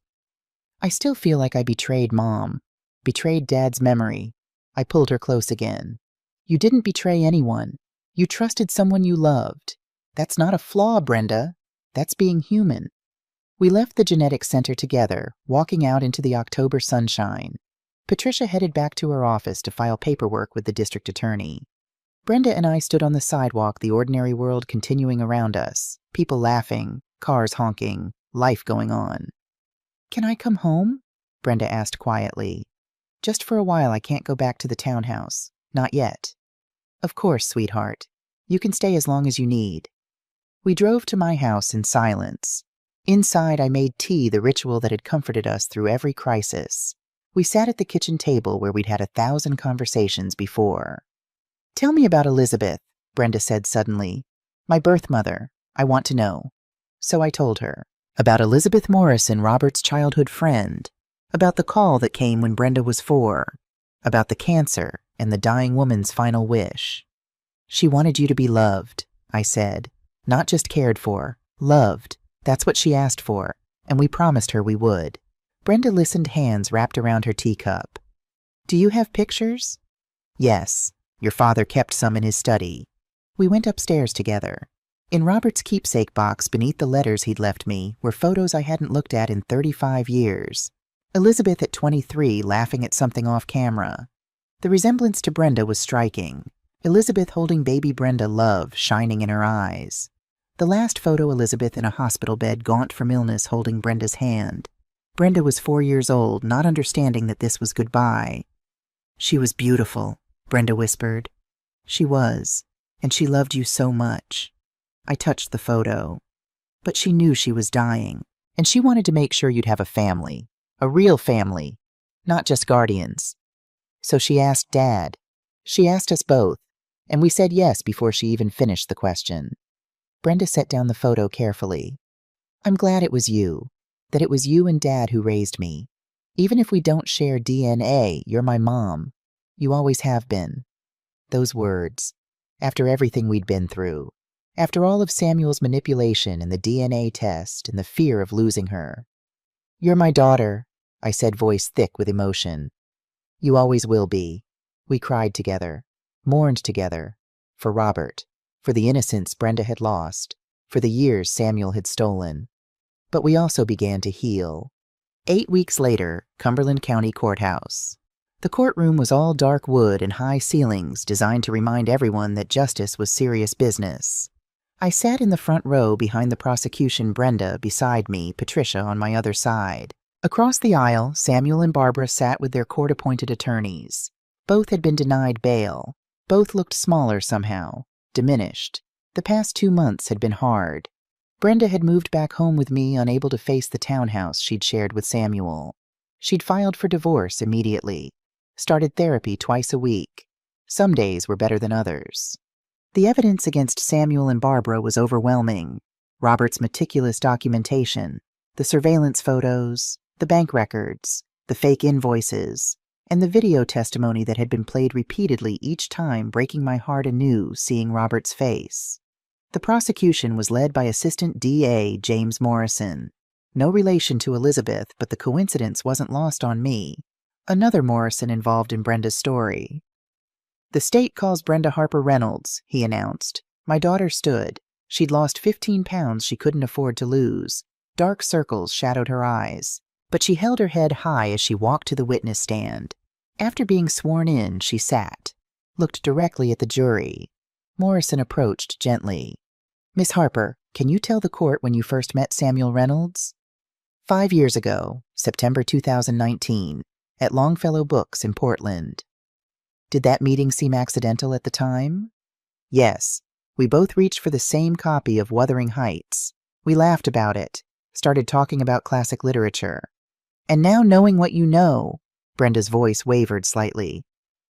I still feel like I betrayed Mom, betrayed Dad's memory. I pulled her close again. "You didn't betray anyone. You trusted someone you loved. That's not a flaw, Brenda. That's being human." We left the genetics center together, walking out into the October sunshine. Patricia headed back to her office to file paperwork with the district attorney. Brenda and I stood on the sidewalk, the ordinary world continuing around us, people laughing, cars honking, life going on. "Can I come home?" Brenda asked quietly. "Just for a while. I can't go back to the townhouse. Not yet." "Of course, sweetheart. You can stay as long as you need." We drove to my house in silence. Inside, I made tea, the ritual that had comforted us through every crisis. We sat at the kitchen table where we'd had 1,000 conversations before. "Tell me about Elizabeth," Brenda said suddenly. "My birth mother. I want to know." So I told her. About Elizabeth Morrison, Robert's childhood friend. About the call that came when Brenda was 4. About the cancer and the dying woman's final wish. "She wanted you to be loved," I said. "Not just cared for. Loved. That's what she asked for, and we promised her we would." Brenda listened, hands wrapped around her teacup. "Do you have pictures?" "Yes. Your father kept some in his study." We went upstairs together. In Robert's keepsake box beneath the letters he'd left me were photos I hadn't looked at in 35 years. Elizabeth at 23 laughing at something off camera. The resemblance to Brenda was striking. Elizabeth holding baby Brenda, love shining in her eyes. The last photo, Elizabeth in a hospital bed, gaunt from illness, holding Brenda's hand. Brenda was 4 years old, not understanding that this was goodbye. "She was beautiful," Brenda whispered. "She was, and she loved you so much." I touched the photo. "But she knew she was dying, and she wanted to make sure you'd have a family, a real family, not just guardians. So she asked Dad. She asked us both. And we said yes before she even finished the question. Brenda set down the photo carefully. I'm glad it was you, that it was you and Dad who raised me. Even if we don't share DNA, you're my mom. You always have been. Those words, after everything we'd been through, after all of Samuel's manipulation and the DNA test and the fear of losing her. You're my daughter, I said, voice thick with emotion. You always will be. We cried together, mourned together, for Robert, for the innocence Brenda had lost, for the years Samuel had stolen. But we also began to heal. 8 weeks later, Cumberland County Courthouse. The courtroom was all dark wood and high ceilings designed to remind everyone that justice was serious business. I sat in the front row behind the prosecution, Brenda beside me, Patricia on my other side. Across the aisle, Samuel and Barbara sat with their court-appointed attorneys. Both had been denied bail. Both looked smaller somehow, diminished. The past 2 months had been hard. Brenda had moved back home with me, unable to face the townhouse she'd shared with Samuel. She'd filed for divorce immediately, started therapy twice a week. Some days were better than others. The evidence against Samuel and Barbara was overwhelming. Robert's meticulous documentation, the surveillance photos, the bank records, the fake invoices, and the video testimony that had been played repeatedly, each time breaking my heart anew seeing Robert's face. The prosecution was led by Assistant DA James Morrison. No relation to Elizabeth, but the coincidence wasn't lost on me. Another Morrison involved in Brenda's story. The state calls Brenda Harper Reynolds, he announced. My daughter stood. She'd lost 15 pounds she couldn't afford to lose. Dark circles shadowed her eyes. But she held her head high as she walked to the witness stand. After being sworn in, she sat, looked directly at the jury. Morrison approached gently. Miss Harper, can you tell the court when you first met Samuel Reynolds? 5 years ago, September 2019, at Longfellow Books in Portland. Did that meeting seem accidental at the time? Yes. We both reached for the same copy of Wuthering Heights. We laughed about it, started talking about classic literature. And now, knowing what you know, Brenda's voice wavered slightly.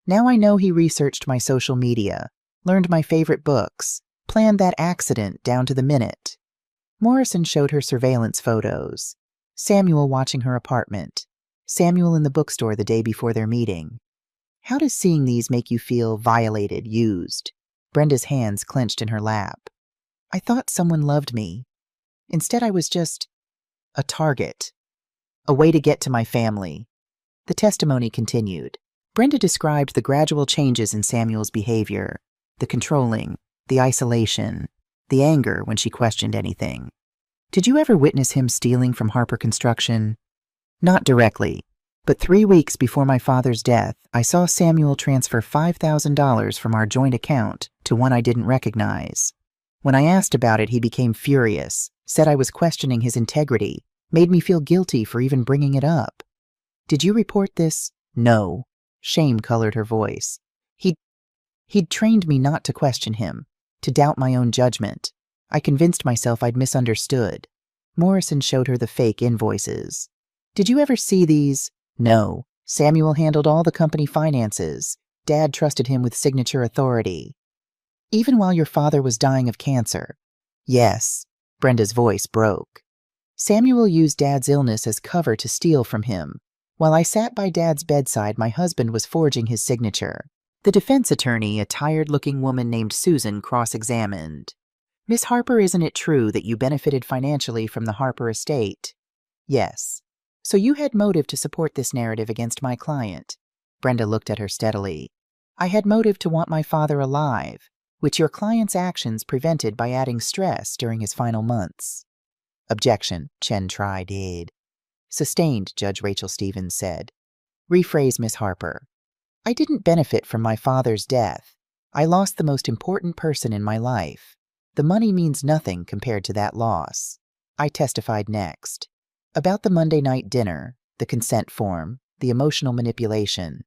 Now I know he researched my social media, learned my favorite books, planned that accident down to the minute. Morrison showed her surveillance photos. Samuel watching her apartment. Samuel in the bookstore the day before their meeting. How does seeing these make you feel violated, used? Brenda's hands clenched in her lap. I thought someone loved me. Instead, I was just a target. A way to get to my family. The testimony continued. Brenda described the gradual changes in Samuel's behavior, the controlling, the isolation, the anger when she questioned anything. Did you ever witness him stealing from Harper Construction? Not directly, but 3 weeks before my father's death, I saw Samuel transfer $5,000 from our joint account to one I didn't recognize. When I asked about it, he became furious, said I was questioning his integrity, made me feel guilty for even bringing it up. Did you report this? No. Shame colored her voice. He'd trained me not to question him, to doubt my own judgment. I convinced myself I'd misunderstood. Morrison showed her the fake invoices. Did you ever see these? No. Samuel handled all the company finances. Dad trusted him with signature authority. Even while your father was dying of cancer. Yes. Brenda's voice broke. Samuel used Dad's illness as cover to steal from him. While I sat by Dad's bedside, my husband was forging his signature. The defense attorney, a tired-looking woman named Susan, cross-examined. Miss Harper, isn't it true that you benefited financially from the Harper estate? Yes. So you had motive to support this narrative against my client. Brenda looked at her steadily. I had motive to want my father alive, which your client's actions prevented by adding stress during his final months. Objection, Chen tried. Sustained, Judge Rachel Stevens said. Rephrase, Miss Harper. I didn't benefit from my father's death. I lost the most important person in my life. The money means nothing compared to that loss. I testified next. About the Monday night dinner, the consent form, the emotional manipulation.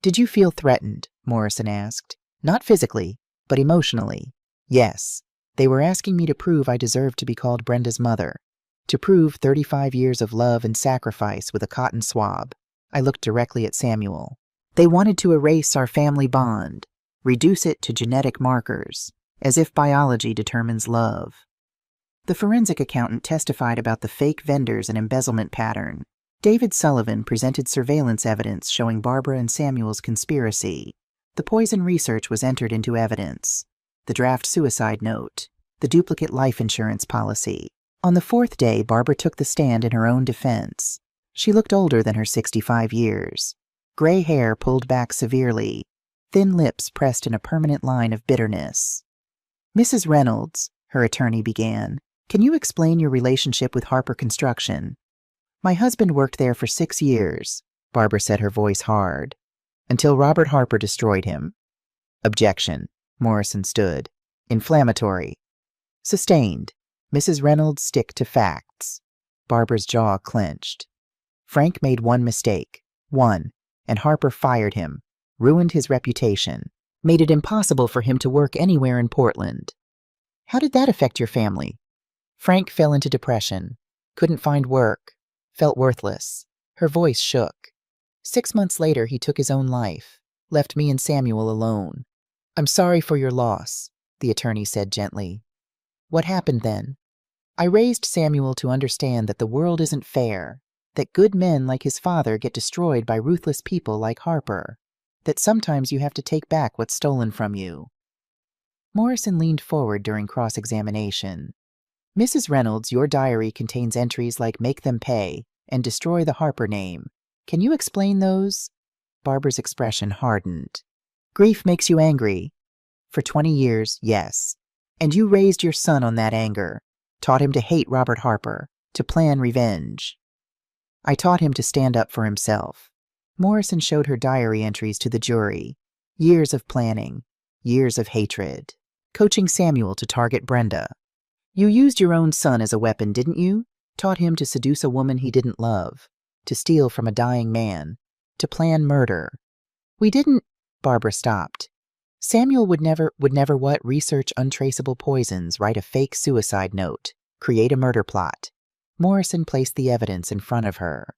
Did you feel threatened? Morrison asked. Not physically, but emotionally. Yes. They were asking me to prove I deserved to be called Brenda's mother. To prove 35 years of love and sacrifice with a cotton swab. I looked directly at Samuel. They wanted to erase our family bond. reduce it to genetic markers, as if biology determines love. The forensic accountant testified about the fake vendors and embezzlement pattern. David Sullivan presented surveillance evidence showing Barbara and Samuel's conspiracy. The poison research was entered into evidence. The draft suicide note. The duplicate life insurance policy. On the fourth day, Barbara took the stand in her own defense. She looked older than her 65 years. Gray hair pulled back severely, thin lips pressed in a permanent line of bitterness. "Mrs. Reynolds," her attorney began, "can you explain your relationship with Harper Construction?" "My husband worked there for 6 years," Barbara said, her voice hard, "until Robert Harper destroyed him." "Objection." Morrison stood. "Inflammatory." "Sustained. Mrs. Reynolds, stick to facts." Barbara's jaw clenched. "Frank made one mistake. One. And Harper fired him, ruined his reputation, made it impossible for him to work anywhere in Portland." "How did that affect your family?" "Frank fell into depression, couldn't find work, felt worthless." Her voice shook. "6 months later, he took his own life, left me and Samuel alone." "I'm sorry for your loss," the attorney said gently. "What happened then?" "I raised Samuel to understand that the world isn't fair, that good men like his father get destroyed by ruthless people like Harper, that sometimes you have to take back what's stolen from you." Morrison leaned forward during cross-examination. "Mrs. Reynolds, your diary contains entries like 'make them pay' and 'destroy the Harper name.' Can you explain those?" Barbara's expression hardened. "Grief makes you angry." "For 20 years, yes. And you raised your son on that anger, taught him to hate Robert Harper, to plan revenge." "I taught him to stand up for himself." Morrison showed her diary entries to the jury. Years of planning, years of hatred. Coaching Samuel to target Brenda. "You used your own son as a weapon, didn't you? Taught him to seduce a woman he didn't love, to steal from a dying man, to plan murder." "We didn't—" Barbara stopped. "Samuel would never what? Research untraceable poisons, write a fake suicide note, create a murder plot." Morrison placed the evidence in front of her.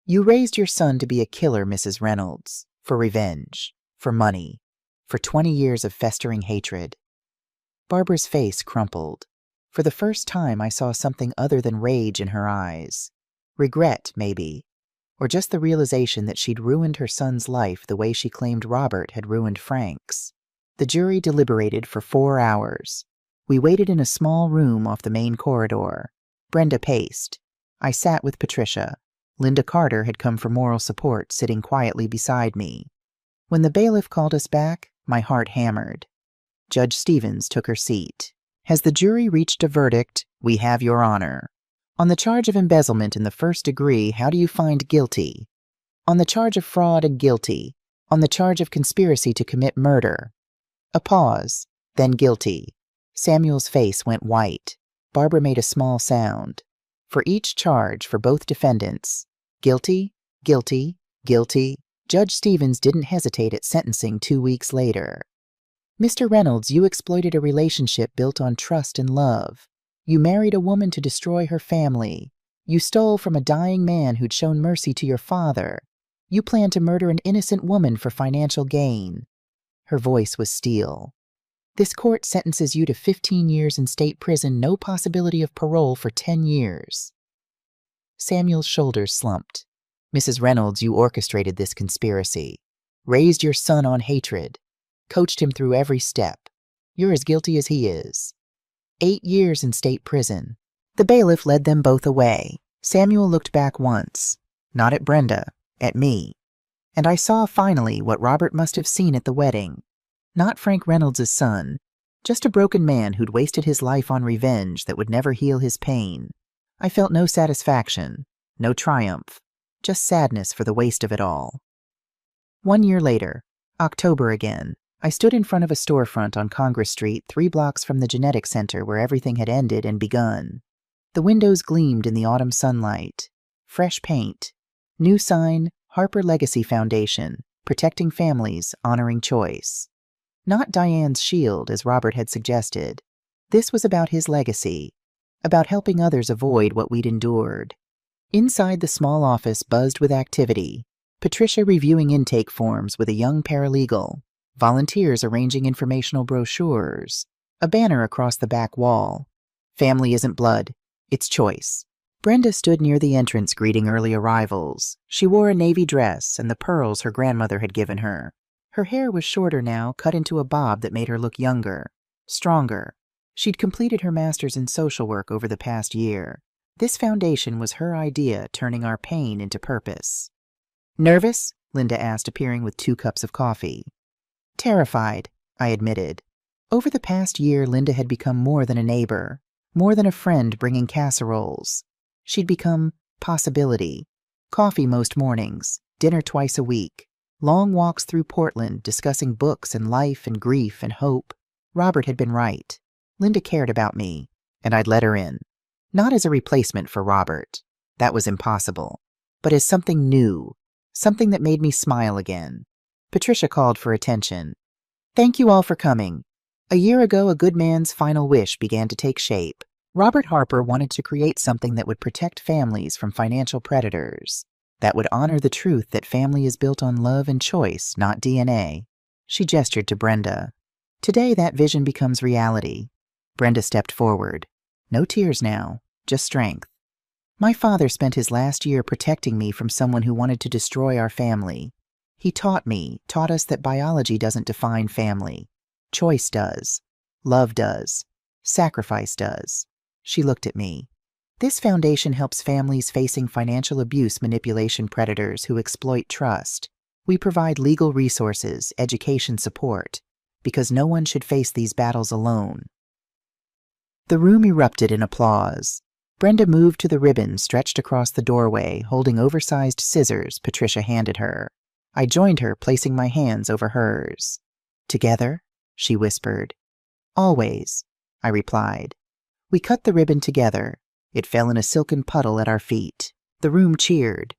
"You raised your son to be a killer, Mrs. Reynolds, for revenge, for money, for 20 years of festering hatred." Barbara's face crumpled. For the first time, I saw something other than rage in her eyes. Regret, maybe, or just the realization that she'd ruined her son's life the way she claimed Robert had ruined Frank's. The jury deliberated for 4 hours. We waited in a small room off the main corridor. Brenda paced. I sat with Patricia. Linda Carter had come for moral support, sitting quietly beside me. When the bailiff called us back, my heart hammered. Judge Stevens took her seat. "Has the jury reached a verdict?" "We have, Your Honor." "On the charge of embezzlement in the first degree, how do you find guilty?" "On the charge of fraud and guilty. On the charge of conspiracy to commit murder." A pause, then guilty. Samuel's face went white. Barbara made a small sound. "For each charge, for both defendants. Guilty, guilty, guilty." Judge Stevens didn't hesitate at sentencing 2 weeks later. "Mr. Reynolds, you exploited a relationship built on trust and love. You married a woman to destroy her family. You stole from a dying man who'd shown mercy to your father. You planned to murder an innocent woman for financial gain." Her voice was steel. "This court sentences you to 15 years in state prison, no possibility of parole for 10 years. Samuel's shoulders slumped. "Mrs. Reynolds, you orchestrated this conspiracy. Raised your son on hatred. Coached him through every step. You're as guilty as he is. 8 years in state prison." The bailiff led them both away. Samuel looked back once. Not at Brenda, at me. And I saw finally what Robert must have seen at the wedding. Not Frank Reynolds' son. Just a broken man who'd wasted his life on revenge that would never heal his pain. I felt no satisfaction, no triumph, just sadness for the waste of it all. 1 year later, October again, I stood in front of a storefront on Congress Street, 3 blocks from the genetics center where everything had ended and begun. The windows gleamed in the autumn sunlight. Fresh paint. New sign, Harper Legacy Foundation, protecting families, honoring choice. Not Diane's shield, as Robert had suggested. This was about his legacy, about helping others avoid what we'd endured. Inside the small office buzzed with activity. Patricia reviewing intake forms with a young paralegal. volunteers arranging informational brochures, a banner across the back wall. Family isn't blood, it's choice. Brenda stood near the entrance greeting early arrivals. She wore a navy dress and the pearls her grandmother had given her. Her hair was shorter now, cut into a bob that made her look younger, stronger. She'd completed her master's in social work over the past year. This foundation was her idea, turning our pain into purpose. "Nervous?" Linda asked, appearing with 2 cups of coffee. "Terrified," I admitted. Over the past year, Linda had become more than a neighbor, more than a friend bringing casseroles. She'd become possibility. Coffee most mornings, dinner twice a week, long walks through Portland discussing books and life and grief and hope. Robert had been right. Linda cared about me, and I'd let her in. Not as a replacement for Robert. That was impossible. But as something new, something that made me smile again. Patricia called for attention. "Thank you all for coming. A year ago, a good man's final wish began to take shape. Robert Harper wanted to create something that would protect families from financial predators, that would honor the truth that family is built on love and choice, not DNA. She gestured to Brenda. Today, that vision becomes reality. Brenda stepped forward. No tears now, just strength. My father spent his last year protecting me from someone who wanted to destroy our family. He taught us that biology doesn't define family. Choice does. Love does. Sacrifice does. She looked at me. This foundation helps families facing financial abuse manipulation predators who exploit trust. We provide legal resources, education support, because no one should face these battles alone. The room erupted in applause. Brenda moved to the ribbon stretched across the doorway, holding oversized scissors Patricia handed her. I joined her, placing my hands over hers. "Together?" she whispered. "Always," I replied. We cut the ribbon together. It fell in a silken puddle at our feet. The room cheered.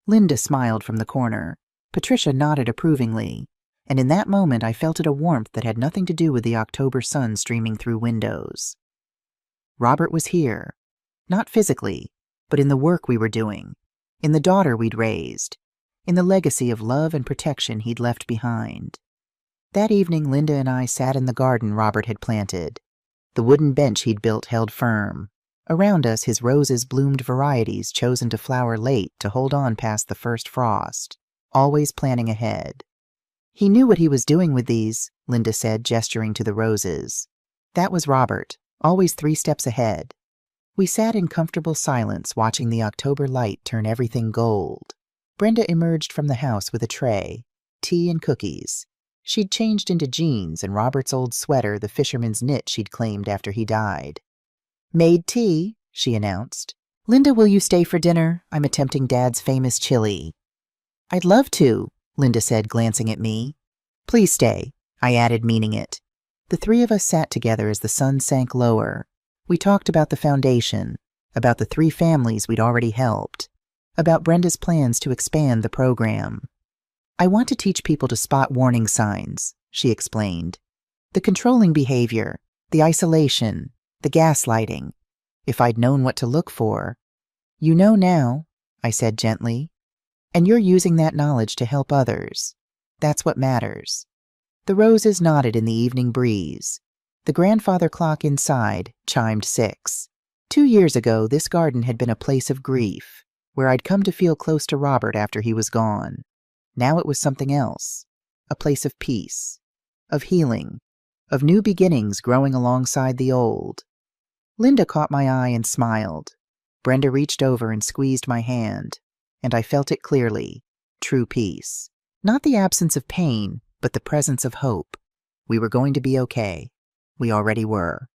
Linda smiled from the corner. Patricia nodded approvingly. And in that moment I felt a warmth that had nothing to do with the October sun streaming through windows. Robert was here. Not physically, but in the work we were doing, in the daughter we'd raised, in the legacy of love and protection he'd left behind. That evening, Linda and I sat in the garden Robert had planted. The wooden bench he'd built held firm. Around us, his roses bloomed varieties chosen to flower late to hold on past the first frost, always planning ahead. "He knew what he was doing with these," Linda said, gesturing to the roses. That was Robert, always 3 steps ahead. We sat in comfortable silence, watching the October light turn everything gold. Brenda emerged from the house with a tray, tea and cookies. She'd changed into jeans and Robert's old sweater, the fisherman's knit she'd claimed after he died. "Made tea," she announced. "Linda, will you stay for dinner? I'm attempting Dad's famous chili." "I'd love to," Linda said, glancing at me. "Please stay," I added, meaning it. The 3 of us sat together as the sun sank lower. We talked about the foundation, about the 3 families we'd already helped, about Brenda's plans to expand the program. "I want to teach people to spot warning signs," she explained. "The controlling behavior, the isolation, the gaslighting. If I'd known what to look for." "You know now," I said gently. "And you're using that knowledge to help others. That's what matters." The roses nodded in the evening breeze. The grandfather clock inside chimed 6. 2 years ago, this garden had been a place of grief, where I'd come to feel close to Robert after he was gone. Now it was something else, a place of peace, of healing, of new beginnings growing alongside the old. Linda caught my eye and smiled. Brenda reached over and squeezed my hand, and I felt it clearly, true peace. Not the absence of pain, but the presence of hope. We were going to be okay. We already were.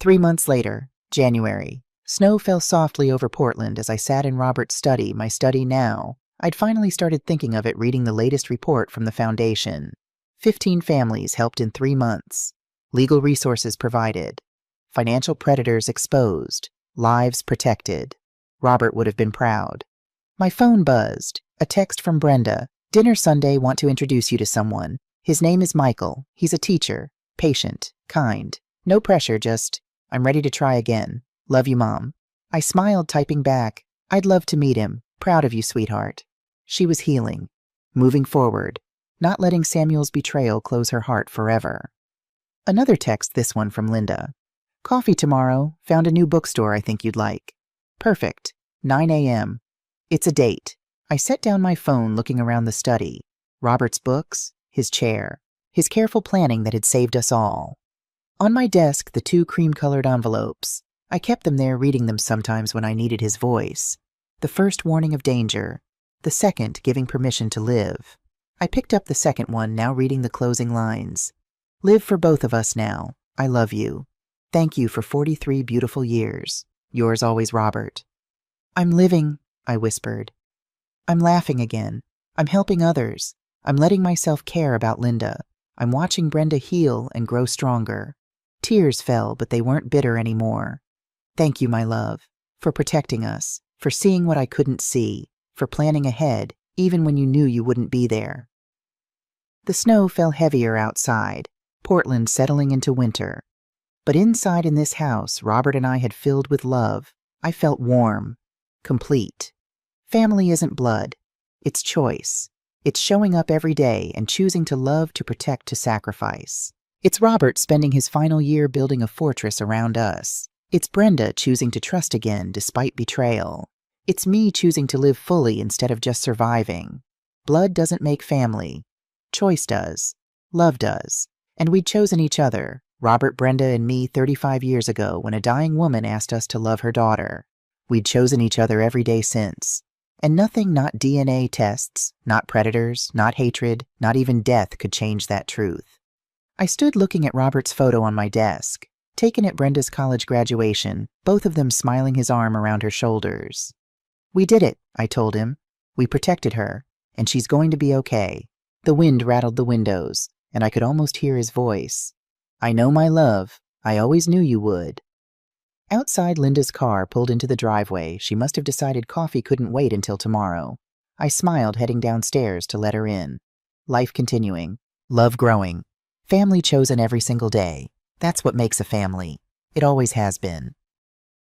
3 months later, January, snow fell softly over Portland as I sat in Robert's study, my study now. I'd finally started thinking of it reading the latest report from the foundation. 15 families helped in 3 months. Legal resources provided. Financial predators exposed. Lives protected. Robert would have been proud. My phone buzzed. A text from Brenda. "Dinner Sunday, want to introduce you to someone. His name is Michael. He's a teacher. Patient. Kind. No pressure, just, I'm ready to try again. Love you, Mom." I smiled, typing back, "I'd love to meet him. Proud of you, sweetheart." She was healing. Moving forward. not letting Samuel's betrayal close her heart forever. Another text, this one from Linda. Coffee tomorrow. Found a new bookstore I think you'd like. Perfect. 9 a.m. It's a date. I set down my phone looking around the study. Robert's books, his chair, his careful planning that had saved us all. On my desk, the 2 cream-colored envelopes. I kept them there, reading them sometimes when I needed his voice. The first warning of danger, the second giving permission to live. I picked up the second one, now reading the closing lines. Live for both of us now. I love you. Thank you for 43 beautiful years. Yours always, Robert. I'm living, I whispered. I'm laughing again. I'm helping others. I'm letting myself care about Linda. I'm watching Brenda heal and grow stronger. Tears fell, but they weren't bitter anymore. Thank you, my love, for protecting us, for seeing what I couldn't see, for planning ahead, even when you knew you wouldn't be there. The snow fell heavier outside, Portland settling into winter. But inside in this house Robert and I had filled with love, I felt warm, complete. Family isn't blood. It's choice. It's showing up every day and choosing to love, to protect, to sacrifice. It's Robert spending his final year building a fortress around us. It's Brenda choosing to trust again despite betrayal. It's me choosing to live fully instead of just surviving. Blood doesn't make family. Choice does. Love does. And we'd chosen each other, Robert, Brenda, and me 35 years ago when a dying woman asked us to love her daughter. We'd chosen each other every day since. And nothing, not DNA tests, not predators, not hatred, not even death could change that truth. I stood looking at Robert's photo on my desk, taken at Brenda's college graduation, both of them smiling, his arm around her shoulders. We did it, I told him. We protected her, and she's going to be okay. The wind rattled the windows, and I could almost hear his voice. I know, my love. I always knew you would. Outside, Linda's car pulled into the driveway. She must have decided coffee couldn't wait until tomorrow. I smiled, heading downstairs to let her in. Life continuing. Love growing. Family chosen every single day. That's what makes a family. It always has been.